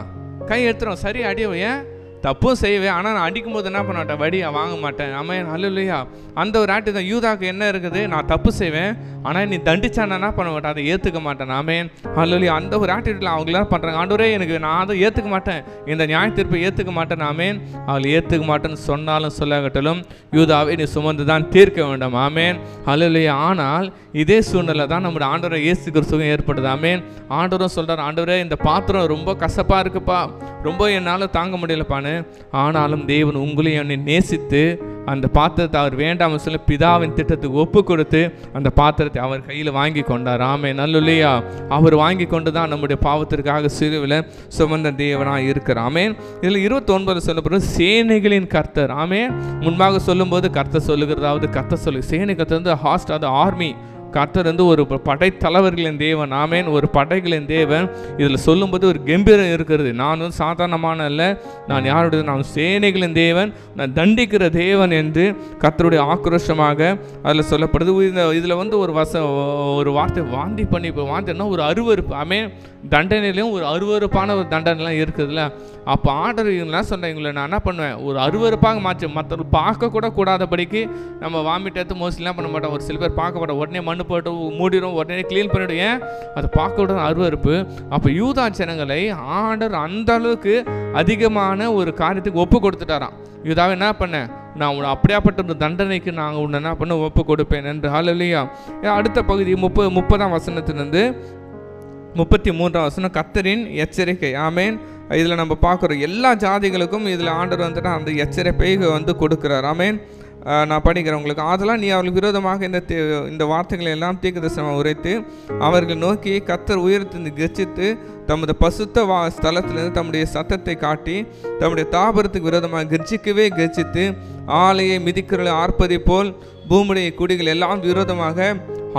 கை எடுத்துரும். சரி அடியோ, ஏன் தப்பும் செய்வேன், ஆனால் நான் அடிக்கும் போது என்ன பண்ண மாட்டேன், வடியை வாங்க மாட்டேன். ஆமாம். அல்லேலூயா. அந்த ஒரு ஆட்டு தான் யூதாக்கு என்ன இருக்குது, நான் தப்பு செய்வேன் ஆனால் நீ தண்டிச்சா நான் என்ன பண்ண மாட்டேன், அதை ஏற்றுக்க மாட்டேன். ஆமேன். அல்லேலூயா. அந்த ஒரு ஆட்டிடியூட்ல அவங்களாம் பண்ணுறாங்க. ஆண்டவரே நான் அதை ஏற்றுக்க மாட்டேன், இந்த நியாய தீர்ப்பை ஏற்றுக்க மாட்டேன். ஆமேன். அவள் ஏற்றுக்க மாட்டேன்னு சொன்னாலும் சொல்லாகட்டாலும் யூதாவை நீ சுமந்து தான் தீர்க்க வேண்டும். ஆமேன். அல்லேலூயா. ஆனால் இதே சூழ்நிலை தான் நம்முடைய ஆண்டவரை இயேசு கிறிஸ்துவும் ஏற்படுது. ஆமேன். ஆண்டவரும் சொல்கிறார், ஆண்டவரே இந்த பாத்திரம் ரொம்ப கசப்பாக இருக்குப்பா, ரொம்ப என்னால் தாங்க முடியலப்பா, நான். ஆனாலும் தேவன் உங்களையும் என்னை நேசித்து அந்த பாத்திரத்தை அவர் வேண்டாமல் சொல்லி பிதாவின் திட்டத்துக்கு ஒப்பு கொடுத்து அந்த பாத்திரத்தை அவர் கையில் வாங்கி கொண்டார். ஆமென், அல்லேலூயா. அவர் வாங்கி கொண்டு தான் நம்முடைய பாவத்திற்காக சிலுவையில் சுமந்த தேவனாக இருக்கிறார். ஆமென். இதில் 29 சொல்லப்படுறது சேனைகளின் கர்த்தர். ஆமென். முன்பாக சொல்லும்போது கர்த்தர் சொல்லுகிறதாவது கர்த்தர் சொல்லு சேனை கர்த்தர் வந்து ஹாஸ்ட், அது ஆர்மி. கர்த்தர் வந்து ஒரு படைத்தலைவர்களின் தேவன். ஆமென், ஒரு படைகளின் தேவன். இதில் சொல்லும்போது ஒரு கம்பீரம் இருக்கிறது. நான் வந்து சாதாரணமான அல்ல, நான் யாருடைய, நான் சேனைகளின் தேவன், நான் தண்டிக்கிற தேவன் என்று கர்த்தருடைய ஆக்ரோஷமாக அதில் சொல்லப்படுது. இதில் வந்து ஒரு வார்த்தை வாந்தி பண்ணி, இப்போ வாந்தினா ஒரு அருவருப்பு. ஆமென், தண்டனையிலையும் ஒரு அருவருப்பான ஒரு தண்டனைலாம் இருக்குதுல்ல. அப்போ ஆர்டர் இவங்களாம் சொன்னேன், இவங்களை நான் என்ன பண்ணுவேன், ஒரு அருவருப்பாக மாற்றி மற்றவர்கள் பார்க்க கூட கூடாதபடிக்கு நம்ம வாமிட் எடுத்து மோஸ்ட்லிலாம் பண்ண மாட்டோம். ஒரு சில பேர் பார்க்க மாட்டோம், உடனே மண்ணு போட்டு மூடிடும், உடனே க்ளீன் பண்ணிவிடும். ஏன், அதை பார்க்க விட அருவருப்பு. அப்போ யூதா ஜனங்களை ஆர்டர் அந்த அளவுக்கு அதிகமான ஒரு காரியத்துக்கு ஒப்பு கொடுத்துட்டாராம். யூதாவை என்ன பண்ணேன், நான் உன்னை அப்படியாப்பட்ட ஒரு தண்டனைக்கு நாங்கள் உன்னை என்ன பண்ண ஒப்பு கொடுப்பேன் என்று. ஹல்லேலூயா. அடுத்த பகுதி 30ஆம் வசனத்திலிருந்து 33ஆம் வசனம், கர்த்தரின் எச்சரிக்கை. ஆமென். இதில் நம்ம பார்க்குறோம் எல்லா ஜாதிகளுக்கும் இதில் ஆண்டவர் வந்துட்டு அந்த எச்சரிப்பை வந்து கொடுக்குறார். ஆமென். நான் படிக்கிறேன் உங்களுக்கு. அதெல்லாம் நீ அவர்களுக்கு விரோதமாக இந்த வார்த்தைகளை எல்லாம் தீர்க்கதரிசனமாக உரைத்து அவர்கள் நோக்கி கர்த்தர் உயரத்திலிருந்து கர்ஜித்து தமது பசுத்த ஸ்தலத்திலிருந்து தம்முடைய சத்தத்தை காட்டி தம்முடைய தாபரத்துக்கு விரோதமாக கர்ஜித்து ஆலையை மிதிக்கிறவர்களை ஆர்ப்பதை போல் பூமியுடைய குடிகள் எல்லாம் விரோதமாக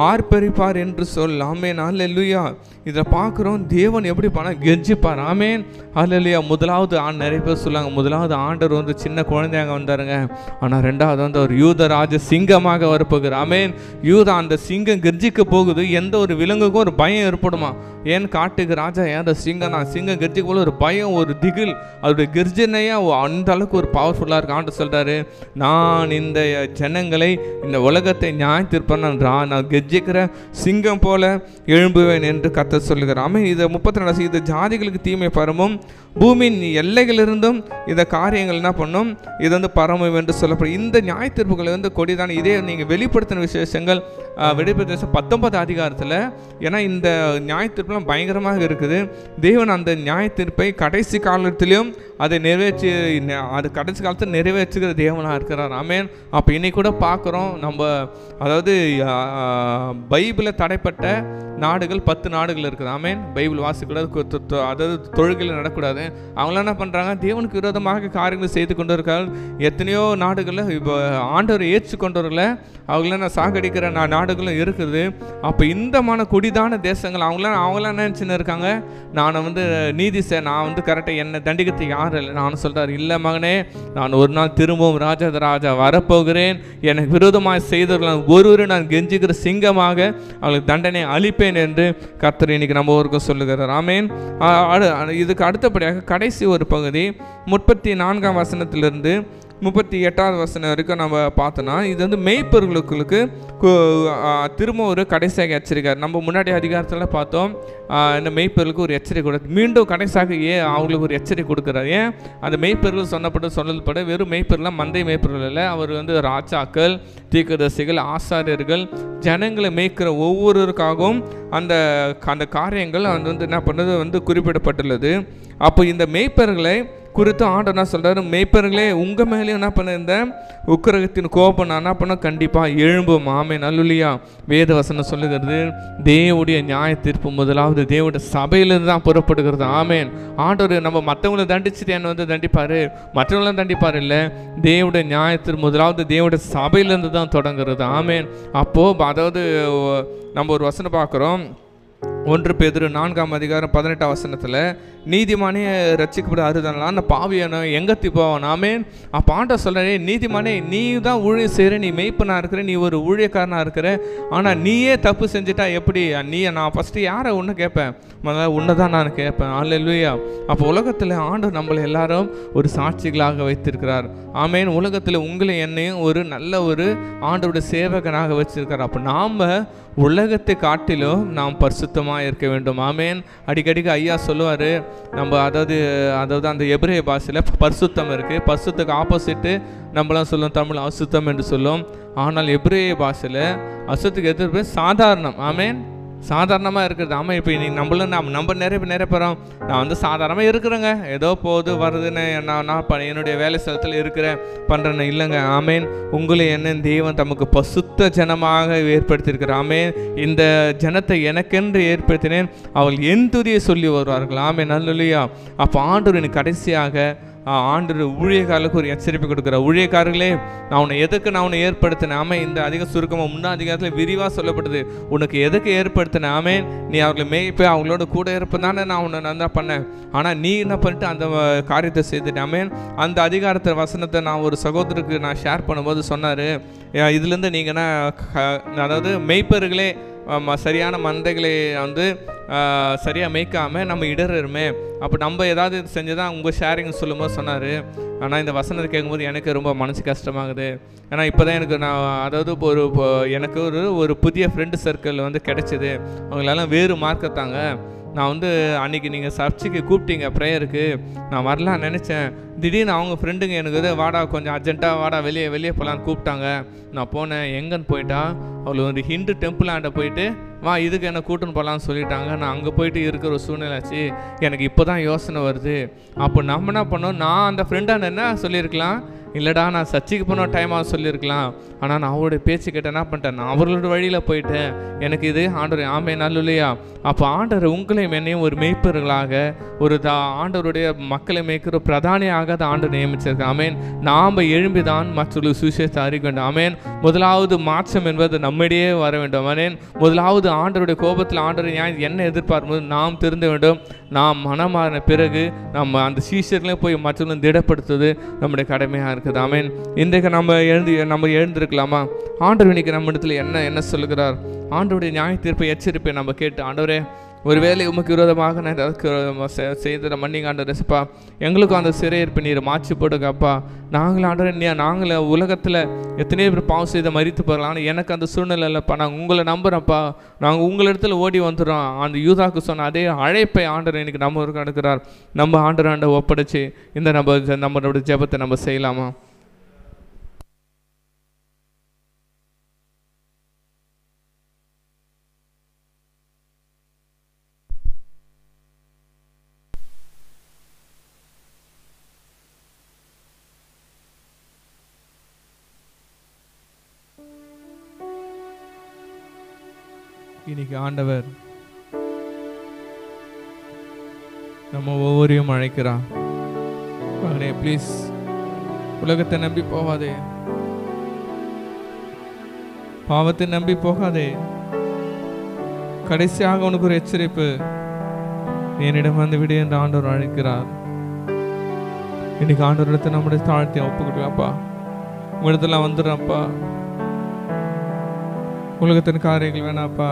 ஆர்ப்பரிப்பார் என்று சொல். ஆமென், அல்லேலூயா. இதை பார்க்குறோம், தேவன் எப்படி கெஞ்சிப்பார். ஆமென், அல்லேலூயா. முதலாவது நிறைய பேர் சொல்லுவாங்க, முதலாவது ஆண்டவர் வந்து சின்ன குழந்தையாக வந்தாருங்க, ஆனால் ரெண்டாவது வந்து அவர் யூதராஜ சிங்கமாக வரப்போகிறார். ஆமென். யூதா அந்த சிங்கம் கெர்ஜிக்க போகுது, எந்த ஒரு விலங்குக்கும் ஒரு பயம் ஏற்படுமா? ஏன், காட்டுக்கு ராஜா ஏன் சிங்கம் தான், சிங்கம் கெர்ஜிக்க போல ஒரு பயம், ஒரு திகில், அதோடைய கெர்ஜனையாக அந்த அளவுக்கு ஒரு பவர்ஃபுல்லாக இருக்கு. ஆண்டு சொல்கிறாரு, நான் இந்த ஜனங்களை, இந்த உலகத்தை நியாயத்தீர்ப்பேன், நான் கெர்ஜிக்கிற சிங்கம் போல எழும்புவேன் என்று கர்த்தர் சொல்லுகிறார். ஆமென். இதை 32 இது ஜாதிகளுக்கு தீமை பரவும், பூமியின் எல்லைகளிலிருந்தும் இந்த காரியங்கள் என்ன பண்ணும், இது வந்து பரவும் என்று சொல்லப்படும். இந்த நியாயத்தீர்ப்புகளை வந்து கொடிதான். இதே நீங்கள் வெளிப்படுத்தின விசேஷங்கள் வெளிப்படுத்த 19 அதிகாரத்தில். ஏன்னா இந்த நியாயத்தீர்ப்புலாம் பயங்கரமாக இருக்குது. தேவன் அந்த நியாயத்தீர்ப்பை கடைசி காலத்திலையும் அதை அது கடைசி காலத்தில் நிறைவேற்றுகிற தேவனாக இருக்கிறார். ஆமென். அப்போ இன்னைக்கு கூட பார்க்குறோம் நம்ம, அதாவது பைபிளில் தடைப்பட்ட நாடுகள் 10 நாடுகள் இருக்குது. ஆமென். பைபிள் வாசிக்கூடாது, அதாவது தொழுகையில் நடக்கூடாது. அவங்களாம் என்ன பண்ணுறாங்க, தேவனுக்கு விரோதமாக காரியங்களை செய்து கொண்டு இருக்காங்க. எத்தனையோ நாடுகளில் இப்போ ஆண்டவரை ஏற்றுக்கொண்டவர்களை அவங்களாம் சாகடிக்கிற நாடுகளும் இருக்குது. அப்போ இந்த கொடிதான தேசங்கள் அவங்களாம் நினச்சின்னு இருக்காங்க, நான் வந்து நான் வந்து கரெக்டாக என்னை தண்டிக்கிறதுக்கு யாரும் இல்லை. நான் சொல்கிறார், இல்லை மகனே, நான் ஒரு நாள் திரும்பவும் ராஜா வரப்போகிறேன், எனக்கு விரோதமாக செய்தவர்கள் ஒருவரை நான் கெஞ்சுகிற சிங்கமாக அவங்களுக்கு தண்டனை அளிப்பேன் என்று கர்த்தர் இன்னைக்கு நம்ம ஊருக்கு சொல்லுகிறார். ஆமென். இதுக்கு அடுத்தபடியாக கடைசி ஒரு பகுதி 34ஆம் வசனத்திலிருந்து 38வது வசனம் வரைக்கும் நம்ம பார்த்தோன்னா, இது வந்து மெய்ப்பொருளுக்கு திரும்ப ஒரு கடைசியாக எச்சரிக்கார். நம்ம முன்னாடி அதிகாரத்தில் பார்த்தோம், இந்த மெய்ப்பொருளுக்கு ஒரு எச்சரிக்கை கொடுத்து மீண்டும் கடைசியாக அவங்களுக்கு ஒரு எச்சரிக்கை கொடுக்குறாரு. ஏன், அந்த மெய்ப்பொருள் சொல்லப்பட வெறும் மெய்ப்பொருள் மந்தை மெய்ப்பொருள் இல்லை, அவர் வந்து ராஜாக்கள், தீர்க்கதரிசிகள், ஆசாரியர்கள், ஜனங்களை மேய்க்கிற ஒவ்வொருவருக்காகவும் அந்த காரியங்கள் வந்து என்ன பண்ணது வந்து குறிப்பிடப்பட்டுள்ளது. அப்போ இந்த மெய்ப்பொருளை குறித்து ஆண்டவர் என்ன சொல்கிறாரு, மேய்ப்பர்களே உங்கள் மேலேயும் என்ன பண்ண இந்த உக்கிரகத்தின் கோபம் நான் என்ன பண்ண கண்டிப்பாக எழும்பும். ஆமென், அல்லேலூயா. வேத வசனம் சொல்லுகிறது, தேவனுடைய நியாய தீர்ப்பு முதலாவது தேவனுடைய சபையிலிருந்து தான் புறப்படுகிறது. ஆமென். ஆண்டவர் நம்ம மற்றவங்களை தண்டிச்சுட்டு என்ன வந்து தண்டிப்பார், மற்றவங்களும் தண்டிப்பார் இல்லை, தேவனுடைய நியாயத்தீர்ப்பு முதலாவது தேவனுடைய சபையிலிருந்து தான் தொடங்குறது. ஆமென். அப்போது அதாவது நம்ம ஒரு வசனம் பார்க்குறோம், 1 பேதுரு 4ஆம் அதிகாரம் 18ஆம் வசனத்தில், நீதிமானே ரட்சிக்கப்பட அறுதலான பாவியான எங்கத்தி போவான். ஆமென். அப்போ ஆண்டவர் சொல்கிறே, நீதிமானே நீ தான் ஊழியம் செய்கிற, நீ மெய்ப்பனாக இருக்கிற, நீ ஒரு ஊழியக்காரனாக இருக்கிற, ஆனால் நீயே தப்பு செஞ்சுட்டா எப்படி? நான் ஃபஸ்ட்டு யாரை ஒன்று கேட்பேன், முதல்ல உன்னை தான் நான் கேட்பேன். அல்லேலூயா. அப்போ உலகத்தில் ஆண்டவர் நம்மளை எல்லாரும் ஒரு சாட்சிகளாக வைத்திருக்கிறார். ஆமென். உலகத்தில் உங்களை என்னையும் ஒரு நல்ல ஒரு ஆண்டவருடைய சேவகனாக வச்சிருக்கார். அப்போ நாம் உலகத்தை காட்டிலும் நாம் பரிசுத்தமாக இருக்க வேண்டும். ஆமென். அடிக்கடிக்கு ஐயா சொல்லுவார், நம்ம அதாவது அந்த எபிரேய பாஷையில் பரிசுத்தம் இருக்குது, பரிசுத்துக்கு ஆப்போசிட்டு நம்மளாம் சொல்லுவோம் தமிழ் அசுத்தம் என்று சொல்லுவோம். ஆனால் எபிரேய பாஷையில் அசுத்துக்கு எதிர்ப்பு சாதாரணம். ஆமென். சாதாரணமாக இருக்கிறது. ஆமாம், இப்போ நீ நம்ம நிறைய பேரோம் நான் வந்து சாதாரணமாக இருக்கிறேங்க, ஏதோ போகுது வருதுன்னு நான் என்னுடைய வேலை ஸ்தலத்தில் இருக்கிறேன் பண்ணுறேன்னு இல்லைங்க. ஆமேன். உங்களை என்ன தேவன் தமக்கு பசுத்த ஜனமாக ஏற்படுத்தியிருக்கிறார். ஆமேன். இந்த ஜனத்தை எனக்கென்று ஏற்படுத்தினேன், அவள் என் துதியை சொல்லி வருவார்கள். ஆமேன். நல்ல அப்போ ஆண்டவர் எனக்கு கடைசியாக ஆண்டவர் ஊழியக்காரர்களுக்கு ஒரு எச்சரிப்பு கொடுக்குறார். ஊழியக்காரர்களே, நான் உன்னை ஏற்படுத்தினேன். ஆமாம். இந்த அதிக சுருக்கமாக முன்னாள் அதிகாரத்தில் விரிவாக சொல்லப்படுது. உனக்கு எதுக்கு ஏற்படுத்தினேன்? ஆமேன். நீ அவர்களை மேய்ப்ப, அவங்களோட கூட இருப்பதானே நான் உன்னை நல்லா பண்ணேன். ஆனால் நீ என்ன பண்ணிட்டு அந்த காரியத்தை செய்துட்டேன். ஆமேன். அந்த அதிகாரத்தை வசனத்தை நான் ஒரு சகோதரருக்கு நான் ஷேர் பண்ணும்போது சொன்னார், இதுலேருந்து நீங்கன்னா அதாவது மெய்ப்பர்களே சரியான மந்தைகளை வந்து சரியாக மேய்க்காமல் நம்ம இடருமே, அப்போ நம்ம ஏதாவது செஞ்சு தான் உங்கள் ஷேரிங் சொல்லும்போது சொன்னார். ஆனால் இந்த கேட்கும்போது எனக்கு ரொம்ப மனசு கஷ்டமாகுது. ஏன்னா இப்போ தான் எனக்கு அதாவது எனக்கு ஒரு புதிய ஃப்ரெண்டு சர்க்கிள் வந்து கிடைச்சிது. அவங்களெல்லாம் வேறு மார்க்கத்தாங்க. நான் வந்து அன்றைக்கி நீங்கள் சர்ச்சுக்கு கூப்பிட்டீங்க ப்ரேயருக்கு, நான் வரலான்னு நினச்சேன். திடீர்னு அவங்க ஃப்ரெண்டுங்க எனக்கு வாடா கொஞ்சம் அர்ஜென்ட்டாக வாடா வெளியே போகலான்னு கூப்பிட்டாங்க. நான் போனேன். எங்கன்னு போயிட்டா அவளை ஒரு ஹிந்து டெம்பிள் ஆண்ட போயிட்டு வா இதுக்கு என்ன கூட்டுன்னு போகலான்னு சொல்லிட்டாங்க. நான் அங்கே போயிட்டு இருக்கிற ஒரு சூழ்நிலை ஆச்சு. எனக்கு இப்போ தான் யோசனை வருது. அப்போ நம்ம என்ன பண்ணோம், நான் அந்த ஃப்ரெண்டான என்ன சொல்லியிருக்கலாம், இல்லைடா நான் சர்ச்சுக்கு போன டைமாக சொல்லியிருக்கலாம். ஆனால் நான் அவருடைய பேச்சு கேட்டேன், என்ன பண்ணிட்டேன், நான் அவர்களோட வழியில் போயிட்டேன். எனக்கு இது ஆண்டவர் ஆமே நல்ல இல்லையா. அப்போ ஆண்டவர் உங்களையும் என்னையும் ஒரு மேய்ப்பர்களாக ஒரு ஆண்டவருடைய மக்களை மேய்க்கிற பிரதானியாக அதை ஆண்டவர் நியமிச்சிருக்கேன். ஆமேன். நாம் எழும்பிதான் மற்றொரு சுவிசேஷத்தை அறிக்க வேண்டும். ஆமேன். முதலாவது மாற்றம் என்பது நம்மிடையே வர வேண்டும். ஆமேன். முதலாவது ஆண்டவருடைய கோபத்தில் ஆண்டவர் என்ன எதிர்பார்க்கும்போது நாம் திருந்த வேண்டும். நாம் மனமாறின பிறகு நம்ம அந்த சீஷர்களையும் போய் மற்றவர்களும் திடப்படுத்துவது நம்முடைய கடமையாக இருக்குது. ஆமேன். இன்றைக்கு நம்ம எழுந்திருக்கலாமா? ஆண்டவர் இன்னைக்கு நம்ம இடத்துல என்ன சொல்லுகிறார்? ஆண்டவருடைய நியாய தீர்ப்பை எச்சரிப்பை நம்ம கேட்டு, ஆண்டவரே ஒருவேளை உமக்கு விரோதமாக நான் ஏதாவது செய்த மன்னிங்க ஆண்டவரே. அப்பா எங்களுக்கும் அந்த சிறையிருப்பை நீர் மாற்றி போடுங்கப்பா. நாங்களும் ஆண்டவரே, நாங்களும் உலகத்தில் எத்தனையோ பேர் பாவம் செய்த மறித்து போகலாம். ஆனால் எனக்கு அந்த சூழ்நிலை இல்லைப்பா. நாங்கள் உங்களை நம்புகிறோம்ப்பா. நாங்கள் உங்களிடத்துல ஓடி வந்துடுறோம். அந்த யூதாக்கு சொன்ன அதே அழைப்பை ஆண்டவர் இன்னைக்கு நம்ம ஒரு எடுக்கிறார். நம்ம ஆண்டவர் ஒப்படைச்சு இந்த நம்மளோட ஜெபத்தை நம்ம செய்யலாமா? இன்னைக்கு ஆண்டவர் நம்ம ஒவ்வொருவரையும் அழைக்கிறான். மகனே ப்ளீஸ் உலகத்தை நம்பி போகாதே, பாவத்தை நம்பி போகாதே. கடைசியாக உனக்கு ஒரு எச்சரிப்பு, என்னிடம் வந்து விடு என்று ஆண்டவர் அழைக்கிறார். இன்னைக்கு ஆண்டவரிடத்தை நம்முடைய தாழ்த்தி ஒப்புக்கிட்டோம்ப்பா. உங்களிடத்துல வந்துடுறப்பா. உலகத்தின் காரியங்கள் வேணாப்பா,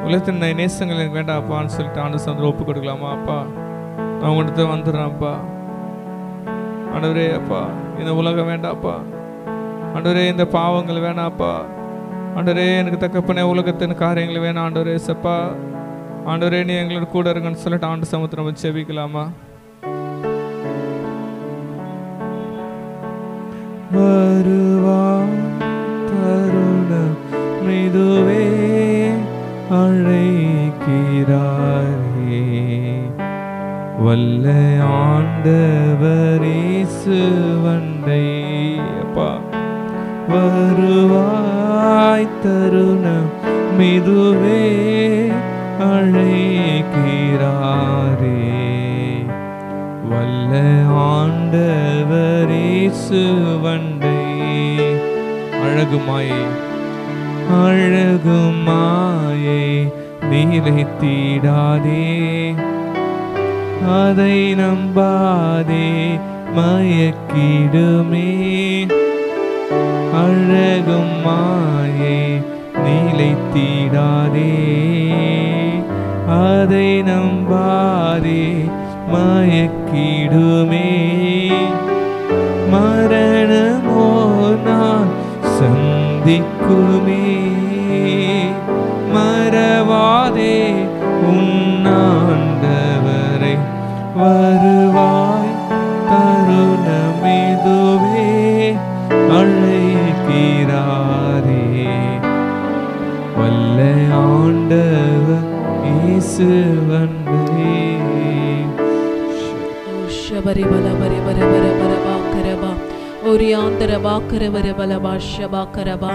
உலகத்தின் நேசங்கள் எனக்கு வேண்டாப்பான்னு சொல்லிட்டு ஆண்டு சந்திர ஒப்பு கொடுக்கலாமா? அப்பா நான் உங்கள்கிட்ட வந்துடுறேன்ப்பா. ஆண்டவரே அப்பா இந்த உலகம் வேண்டாப்பா. ஆண்டவரே இந்த பாவங்கள் வேணாப்பா. ஆண்டவரே எனக்கு தக்கப்பனே உலகத்தின் காரியங்கள் வேணாம். ஆண்டவரே சப்பா, ஆண்டவரே நீ எங்களோட கூட இருங்கன்னு சொல்லிட்டு ஆண்டு சமுத்திரம் வச்சு செபிக்கலாமா? வருவா தருணம் மிதுவே அழைக்கிறாரே, வல்ல ஆண்டவர் இயேசு வந்தை. அப்பா வருவாய் தருணம் மிதுவே அழைக்கிறாரே, வல்ல ஆண்டவர் இயேசு வந்தை. அழகுமாயே அழகுமாயே நிலைத்திடாதே, அதை நம்பாதே மயக்கிடுமே. அழகுமாயே நிலைத்திடாதே, அதை நம்பாதே மயக்கிடுமே. மரணமோ நான் சந்திக்குமே, மறவாதே உன்னாண்டவரை. வருவாய் தருணமிதுவே அழைக்கிறாரே, வல்ல வல்ல ஆண்டவர் இயேசு வந்தே. ஷபரி பல பரி பர பர பர பாக்கரபா ஓரியாந்தர பாக்கர வர பலபா ஷபாக்கரபா.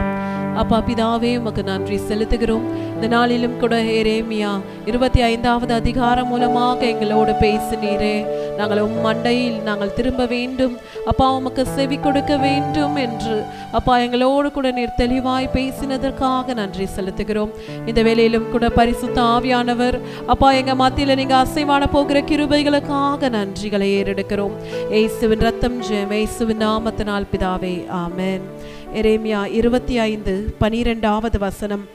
அப்பா பிதாவே உமக்கு நன்றி செலுத்துகிறோம். இந்த நாளிலும் கூட எரேமியா 25வது அதிகாரம் மூலமாக எங்களோடு பேசினீரே. நாங்கள் மண்டையில் நாங்கள் திரும்ப வேண்டும் அப்பா, உமக்கு செவி கொடுக்க வேண்டும் என்று அப்பா எங்களோடு கூட நீர் தெளிவாய் பேசினதற்காக நன்றி செலுத்துகிறோம். இந்த வேளையிலும் கூட பரிசுத்த ஆவியானவர் அப்பா எங்க மத்தியில் நீங்க அசைவாட போகிற கிருபைகளுக்காக நன்றிகளை ஏறெடுக்கிறோம். இயேசுவின் ரத்தம் ஜெயம், இயேசுவின் நாமத்தினால் பிதாவே, ஆமென். எரேமியா 25:12 வசனம்.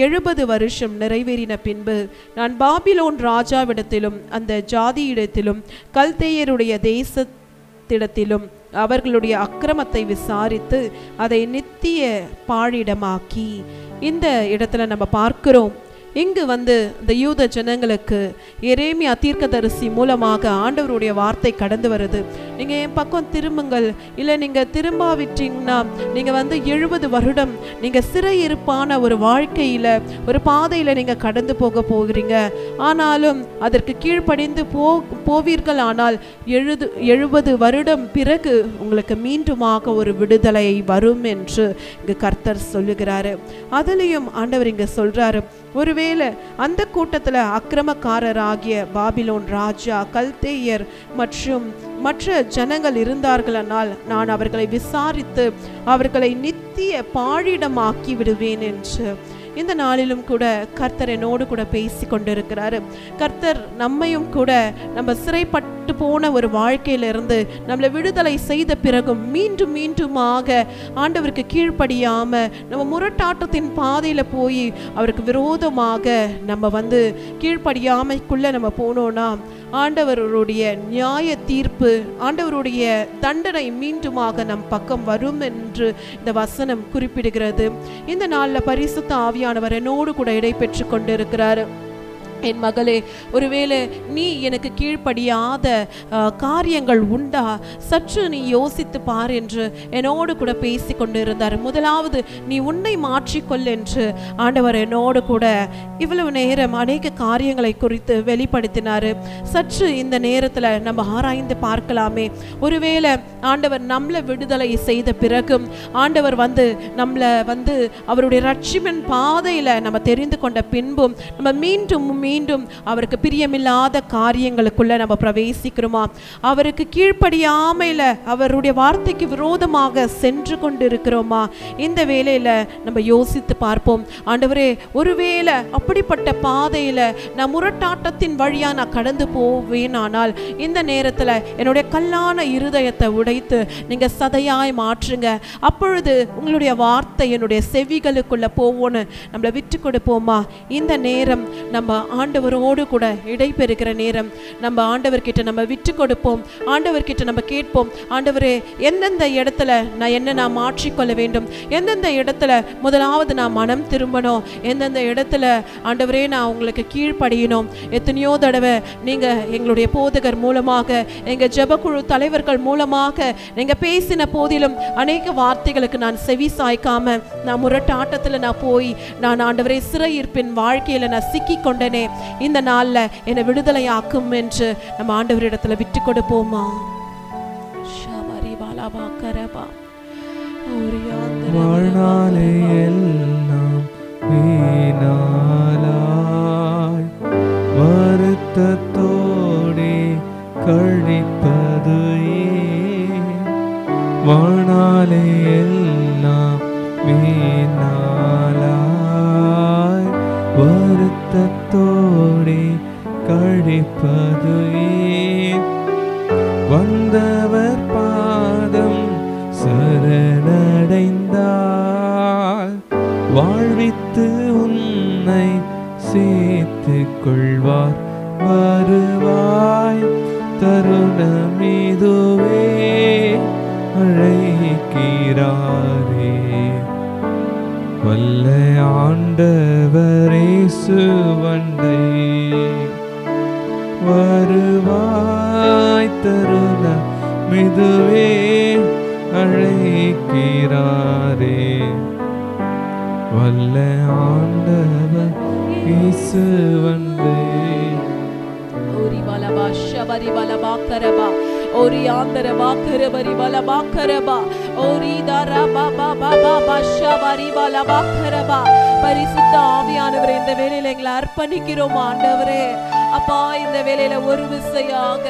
70 வருஷம் நிறைவேறின பின்பு நான் பாபிலோன் ராஜாவிடத்திலும் அந்த ஜாதியிடத்திலும் கல்தேயருடைய தேசத்திடத்திலும் அவர்களுடைய அக்கிரமத்தை விசாரித்து அதை நித்திய பாழிடமாக்கி. இந்த இடத்துல நம்ம பார்க்கிறோம், இங்கு இந்த யூத ஜனங்களுக்கு எரேமியா தீர்க்கதரிசி மூலமாக ஆண்டவருடைய வார்த்தை கடந்து வருது. நீங்கள் என் பக்கம் திரும்புங்கள், இல்லை நீங்கள் திரும்பாவிட்டீங்கன்னா நீங்கள் 70 வருடம் நீங்கள் சிறையிருப்பான ஒரு வாழ்க்கையில் ஒரு பாதையில் நீங்கள் கடந்து போக போகிறீங்க. ஆனாலும் அதற்கு கீழ்ப்படிந்து போவீர்கள். ஆனால் 70 வருடம் பிறகு உங்களுக்கு மீண்டுமாக ஒரு விடுதலை வரும் என்று இங்கு கர்த்தர் சொல்லுகிறாரு. அதுலேயும் ஆண்டவர் இங்கே சொல்கிறாரு, ஒருவேளை அந்த கூட்டத்தில் அக்கிரமக்காரராகிய பாபிலோன் ராஜா, கல்தேயர் மற்றும் மற்ற ஜனங்கள் இருந்தார்களானால் நான் அவர்களை விசாரித்து அவர்களை நித்திய பாழிடமாக்கி விடுவேன் என்று இந்த நாளிலும் கூட கர்த்தர் என்னோடு கூட பேசி கொண்டிருக்கிறாரு. கர்த்தர் நம்மையும் கூட நம்ம சிறைப்பட்டு போன ஒரு வாழ்க்கையிலிருந்து நம்மளை விடுதலை செய்த பிறகும் மீண்டும் மீண்டுமாக ஆண்டவருக்கு கீழ்ப்படியாம நம்ம முரட்டாட்டத்தின் பாதையில போய் அவருக்கு விரோதமாக நம்ம கீழ்ப்படியாமைக்குள்ள நம்ம போனோம்னா ஆண்டவருடைய நியாய தீர்ப்பு, ஆண்டவருடைய தண்டனை மீண்டுமாக நம் பக்கம் வரும் என்று இந்த வசனம் குறிப்பிடுகிறது. இந்த நாளில் பரிசுத்த ஆவியானவர் என்னோடு கூட இடைபெற்று கொண்டிருக்கிறார். என் மகளே, ஒருவேளை நீ எனக்கு கீழ்ப்படியாத காரியங்கள் உண்டா, சற்று நீ யோசித்து பார் என்று என்னோடு கூட பேசி கொண்டு இருந்தார். முதலாவது நீ உன்னை மாற்றிக்கொள் என்று ஆண்டவர் என்னோடு கூட இவ்வளவு நேரம் அநேக காரியங்களை குறித்து வெளிப்படுத்தினார். சற்று இந்த நேரத்தில் நம்ம ஆராய்ந்து பார்க்கலாமே. ஒருவேளை ஆண்டவர் நம்மளை விடுதலை செய்த பிறகும் ஆண்டவர் நம்மளை அவருடைய ரட்சிப்பின் பாதையில் நம்ம தெரிந்து கொண்ட பின்பும் நம்ம மீண்டும் அவருக்கு பிரியமில்லாத காரியங்களுக்குள்ள நம்ம பிரவேசிக்கிறோமா, அவருக்கு கீழ்ப்படியாமையில அவருடைய வார்த்தைக்கு விரோதமாக சென்று கொண்டு இருக்கிறோமா? இந்த வேளையில நம்ம யோசித்து பார்ப்போம். ஆண்டவரே, ஒருவேளை அப்படிப்பட்ட பாதையில நான் முரட்டாட்டத்தின் வழியா நான் கடந்து போவேன், ஆனால் இந்த நேரத்துல என்னுடைய கல்லான இருதயத்தை உடைத்து நீங்க சதையாய் மாற்றுங்க. அப்பொழுது உங்களுடைய வார்த்தை என்னுடைய செவிகளுக்குள்ள போவோன்னு நம்மளை விட்டு கொடுப்போமா? இந்த நேரம் நம்ம ஆண்டவரோடு கூட இடைபெறுகிற நேரம். நம்ம ஆண்டவர்கிட்ட நம்ம விட்டு கொடுப்போம். ஆண்டவர்கிட்ட நம்ம கேட்போம், ஆண்டவரே, எந்தெந்த இடத்துல நான் மாற்றிக்கொள்ள வேண்டும், எந்தெந்த இடத்துல முதலாவது நான் மனம் திரும்பணும், எந்தெந்த இடத்துல ஆண்டவரே நான் உங்களுக்கு கீழ்ப்படியணும். எத்தனையோ தடவை நீங்க எங்களுடைய போதகர் மூலமாக, எங்க ஜெபக்குழு தலைவர்கள் மூலமாக நீங்க பேசின போதிலும் அநேக வார்த்தைகளுக்கு நான் செவி சாய்க்காம நான் முரட்டாட்டத்துல நான் போய் நான் ஆண்டவரே சிறையிருப்பின் வாழ்க்கையில நான் சிக்கி கொண்டனே. இந்த நாள்ல என்னை விடுதலை ஆக்கும் என்று நம்ம ஆண்டவரிடத்துல விட்டு கொடுப்போமா? வாழ்நாளே எல்லாம் வீணாலாய் வருத்தத்தோடே கழிப்பது ஏன்? வாழ்நாளே எல்லாம் வீணாலாய் வருத்தத்தோடே கழிப்பது ஏன்? வந்தவர் பாதம் சரணடைந்தால் வாழ்வித்து உன்னை சேர்த்து கொள்வார். வருவாய் தருணமிதுவே அழைக்கிறாரே. வல்ல ஆண்டவர் இயேசு வந்தே வருவாய் தருணமிதுவே அழைக்கிறாரே. வல்ல நல்ல ஆண்டவர் இயேசு வந்தே. ஓரி பலபா ஷபரி பலபா கரபா ஓரி ஆந்தர பாக்கரபரி பலபா கரபா ஓரி தரா பாபா பாபா ஷபரி பலபா கரபா. பரிசுத்த ஆவியானவரே, இந்த வேளையில எங்களை அர்ப்பணிக்கிறோம் ஆண்டவரே. அப்பா, இந்த வேளையில ஒரு விசையாக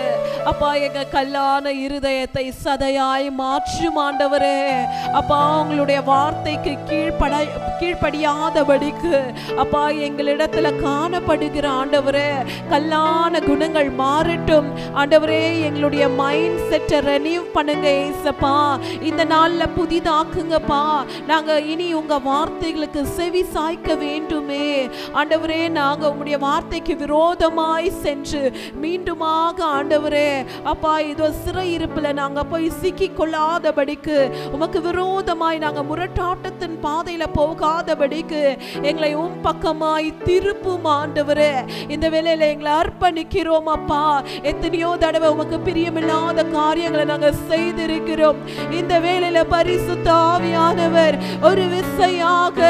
அப்பா எங்க கல்லான இருதயத்தை சதையாய் மாற்றும் ஆண்டவரே. அப்பா, உங்களுடைய வார்த்தைக்கு கீழ்ப்படியாதபடிக்கு அப்பா எங்களிடத்துல காணப்படுகிற ஆண்டவரே கல்லான குணங்கள் மாறட்டும் ஆண்டவரே. எங்களுடைய மைண்ட் செட்டை ரெனியூ பண்ணுங்க ஏசப்பா. இந்த நாள்ல புதிதாக்குங்கப்பா. நாங்க இனி உங்க வார்த்தைகளுக்கு செவி சாய்க்க வேண்டுமே ஆண்டவரே. நாங்க உங்களுடைய வார்த்தைக்கு விரோதமாய் சென்று மீண்டுமாக ஆண்டவரே அப்பா இதோ சிறையிருப்புல நாங்க போய் சிக்கி கொள்ளாதபடிக்கு, உமக்கு விரோதமாய் நாங்க முரட்டாட்டத்தின் பாதையில போகாதபடிக்கு எங்களை பக்கமாய் திருப்பும் ஆண்டவரே. இந்த வேளையில எங்களை அர்ப்பணிக்கிறோம் அப்பா. எத்தனையோ தடவை உமக்கு பிரியமில்லாத காரியங்களை நாங்க செய்திருக்கிறோம். இந்த வேளையில பரிசுத்த ஆவியானவர் ஒரு விசையாக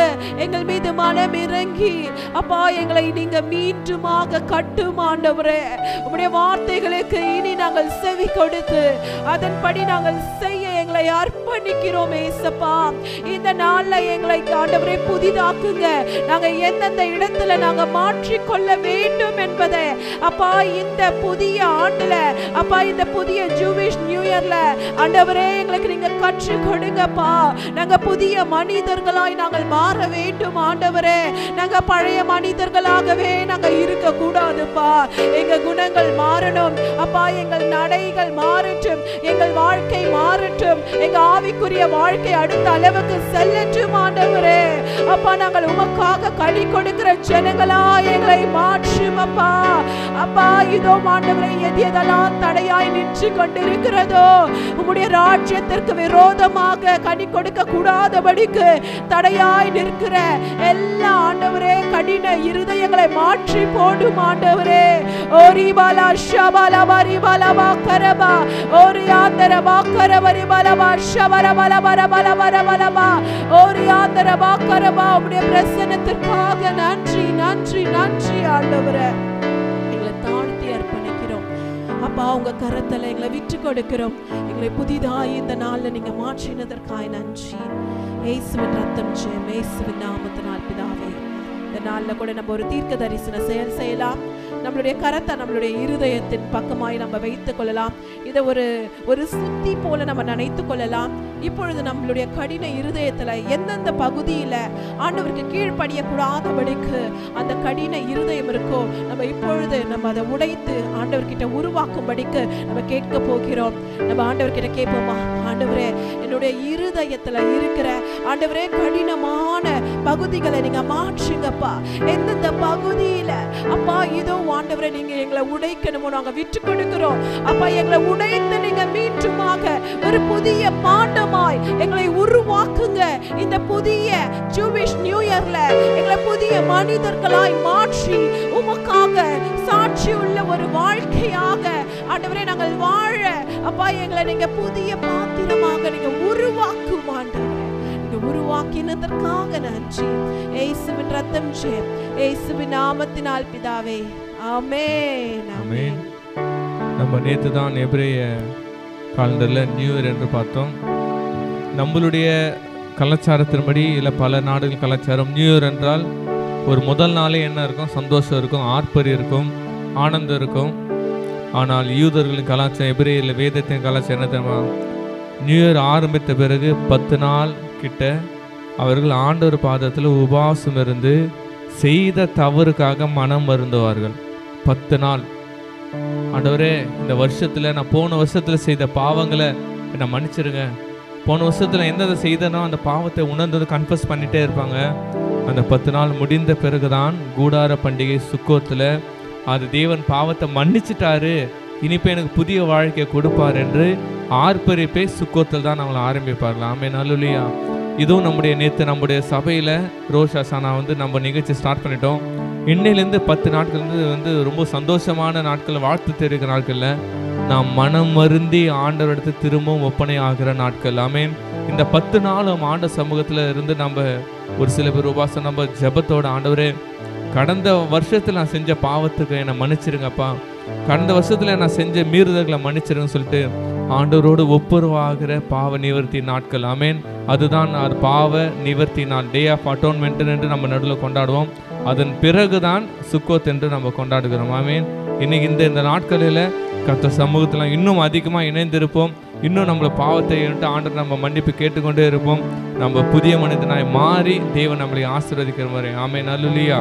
எங்கள் மீது மனம் இறங்கி அப்பா எங்களை நீங்க மீண்டுமாக கட்டும் ஆண்டவரே. உம்முடைய வார்த்தைகளுக்கு இனி நாங்கள் செவி கொடுத்து அதன்படி நாங்கள் செய்ய எங்களை அர்ப்பணிக்கிறோம் ஏசப்பா. இந்த நாள்ல எங்களை ஆண்டவரே புதிதாக்குங்க. நாங்க எந்தெந்த இடத்துல நாங்க மாற்றிக்கொள்ள வேண்டும் என்பதை அப்பா இந்த புதிய ஆண்டுல அப்பா இந்த புதிய ஜூவிஷ் நியூ இயர்ல ஆண்டவரே எங்களுக்கு நீங்க கற்றுக் கொடுங்கப்பா. நாங்க புதிய மனிதர்களாய் நாங்கள் மாற வேண்டும் ஆண்டவரே. நாங்க பழைய மனிதர்களாகவே நாங்க இருக்க கூடாதுப்பா. எங்க குணங்கள் மாறணும் அப்பா. எங்கள் நடைகள் மாறட்டும், எங்கள் வாழ்க்கை மாறட்டும், எங்க ஆவிக்குரிய வாழ்க்கை அடுத்த அளவுக்கு செல்லட்டும் ஆண்டவரே. அப்பா, நாங்கள் உமக்காக கனி கொடுக்கிற ஜனங்களா எங்களை மாற்றும் அப்பா. அப்பா, இதோ ஆண்டவரே எதெல்லாம் தடையாய் நின்று கொண்டிருக்கிறதோ உம்முடைய ராஜ்யத்திற்கு விரோதமாக கனி கொடுக்க கூடாதபடிக்கு தடையாய் நிற்கிற எல்லா ஆண்டவரே கடின இருதயங்களை மாற்றி போடும் ஆண்டவரே. ஓரி பாலா ஷபாலா பரி பாலா கரபா ஓரி ஆந்தர பாக்கரபரி பாலா ஷபர பாலா பர பாலா பர பாலா ஓரி ஆந்தர பாக்கரபா. உம்முடைய பிரசன்னத்திற்காக நன்றி நன்றி நன்றி ஆண்டவரே. எங்களை தாழ்த்தி அர்ப்பணிக்கிறோம் அப்பா. உங்க கரத்துல எங்களை விட்டு கொடுக்கிறோம். எங்களை புதிதாய் இந்த நாள்ல நீங்க மாற்றினதற்காய் நன்றி. இயேசுவின் ரத்தம் ஜெயம், இயேசுவின் நாமத்தினால் பிதாவே. இந்த நாள்ல கூட நம்ம ஒரு தீர்க்க தரிசன செயல் செய்யலாம். நம்மளுடைய கரத்தை நம்மளுடைய இருதயத்தின் பக்கமாய் நம்ம வைத்துக் கொள்ளலாம். இதை ஒரு சுத்தி போல நம்ம நினைத்து கொள்ளலாம். இப்பொழுது நம்மளுடைய கடின இருதயத்துல எந்தெந்த பகுதியில ஆண்டவருக்கு கீழ்ப்படியக்கூடாதபடிக்கு அந்த கடின இருதயம் இருக்கோ நம்ம இப்பொழுது நம்ம அதை உடைத்து ஆண்டவர்கிட்ட உருவாக்கும்படிக்கு நம்ம கேட்க போகிறோம். நம்ம ஆண்டவர்கிட்ட கேட்போமா, ஆண்டவரே என்னுடைய இருதயத்துல இருக்கிற ஆண்டவரே கடினமான பகுதிகளை நீங்க மாற்றுங்கப்பா. எந்தெந்த பகுதியில அப்பா இதோ ஆண்டவரே நீங்க எங்களை உடைக்கணுமோ நாங்க விட்டு கொடுக்கிறோம் அப்பா. எங்களை உடைத்து நீங்க மீண்டுமாக ஒரு புதிய பாண்டமாய் எங்களை உருவாக்குங்க. இந்த புதிய ஜூவிஷ் நியூ இயர்ல எங்களை புதிய மனிதர்களாய் மாற்றி உமக்காக சாட்சி உள்ள ஒரு வாழ்க்கையாக ஆண்டவரே நாங்கள் வாழ அப்பா எங்களை நீங்க புதிய பாத்திரமாக நீங்க உருவாக்கும் ஆண்டவரே. நீங்க உருவாக்கினதற்காக நன்றி. இயேசுவின் ரத்தம் ஜெயம், இயேசுவின் நாமத்தினால் பிதாவே, ஆமென் ஆமென். நம்ம நேற்று தான் எபிரேய காலண்டரில் நியூ இயர் என்று பார்த்தோம். நம்மளுடைய கலாச்சாரத்தின்படி இல்லை பல நாடுகள் கலாச்சாரம் நியூ இயர் என்றால் ஒரு முதல் நாளே என்ன இருக்கும், சந்தோஷம் இருக்கும், ஆர்ப்பரியம் இருக்கும், ஆனந்தம் இருக்கும். ஆனால் யூதர்களின் கலாச்சாரம் எபிரேய வேதத்தின் கலாச்சாரம் என்ன தெரியுமா? நியூ இயர் ஆரம்பித்த பிறகு 10 நாள் கிட்ட அவர்கள் ஆண்டவர் பாதத்தில் உபவாசம் இருந்து செய்த தவறுக்காக மனம் வருந்துவார்கள். 10 நாள் ஆண்டவரே இந்த வருஷத்தில் நான் போன வருஷத்தில் செய்த பாவங்களை என்னை மன்னிச்சிருங்க. போன வருஷத்தில் எந்தெந்த செய்தனோ அந்த பாவத்தை உணர்ந்து கன்ஃபஸ் பண்ணிகிட்டே இருப்பாங்க. அந்த 10 நாள் முடிந்த பிறகுதான் கூடார பண்டிகை சுக்கோத்தில் அது தேவன் பாவத்தை மன்னிச்சிட்டாரு, இனிப்போ எனக்கு புதிய வாழ்க்கையை கொடுப்பார் என்று ஆர்ப்பரிப்பை சுக்கோத்தில் தான் அவங்களை ஆரம்பிப்பார்கள். ஆமென் அல்லேலூயா. இதுவும் நம்முடைய சபையில் ரோஷாசானா நம்ம நிகழ்ச்சி ஸ்டார்ட் பண்ணிட்டோம். இன்னையிலேருந்து 10 நாட்கள் ரொம்ப சந்தோஷமான நாட்கள், வாழ்த்து தெரிவிக்கிற நாட்களில் நாம் மனம் வருந்தி ஆண்டவரிடத்து திரும்பவும் ஒப்பனை ஆகிற நாட்கள். ஆமென். இந்த 10 நாளும் ஆண்ட சமூகத்தில் இருந்து நம்ம ஒரு சில பேர் உபாசம் நம்ம ஜெபத்தோட, ஆண்டவரே கடந்த வருஷத்தில் நான் செஞ்ச பாவத்துக்கு என்னை மன்னிச்சிருங்கப்பா, கடந்த வருஷத்தில் நான் செஞ்ச மீறுதல்களை மன்னிச்சிருங்கன்னு சொல்லிட்டு ஆண்டவரோடு ஒப்புரவாகிற பாவ நிவர்த்தி நாட்கள். ஆமேன். அதுதான் அது பாவ நிவர்த்தி நாள், டே ஆஃப் அட்டோன்மெண்ட் என்று நம்ம நடுவில் கொண்டாடுவோம். அதன் பிறகுதான் சுக்கோத் என்று நம்ம கொண்டாடுகிறோம். ஆமேன். இன்னைக்கு இந்த நாட்களில் கர்த்தர் சமூகத்தில் இன்னும் அதிகமாக இணைந்திருப்போம். இன்னும் நம்மளை பாவத்தை ஆண்டவர் நம்ம மன்னிப்பு கேட்டுக்கொண்டே இருப்போம். நம்ம புதிய மனிதனாய் மாறி தேவன் நம்மளை ஆசீர்வதிக்கிற மாதிரி. ஆமேன். Hallelujah,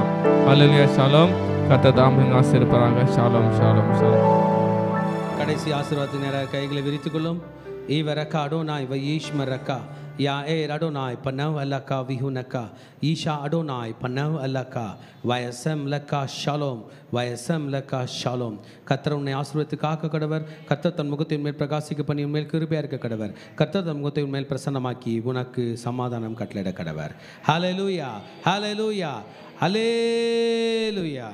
hallelujah. ஷாலோம். கர்த்தர் தாமே ஆசீர்வதிப்பாராக. Shalom, shalom, shalom. கடைசி ஆசீர்வாதத்துக்கு நேராக கைகளை விரித்துக்கொள்ளும். ஈவரக்கா அடோனாய் வயீஷ்மரக்கா யா ஏ அடோனாய் பனவ் அல்லக்கா விஹுனக்கா ஈஷா அடோனாய் பனவ் அல்லக்கா வயசம் லக்கா ஷாலோம், வயசம் லக்கா ஷாலோம். கர்த்தர் உன்னை ஆசீர்வதித்து காக்க கடவர். கர்த்தர் தன் முகத்தின் மேல் பிரகாசிக்க பண்ணி உன்மேல் கிருபையாக இருக்க கடவர். கர்த்தர் தன் முகத்தை உன்மேல் பிரசன்னமாக்கி உனக்கு சமாதானம் கட்டளையிட கடவர். ஹல்லேலூயா, ஹல்லேலூயா, ஹல்லேலூயா.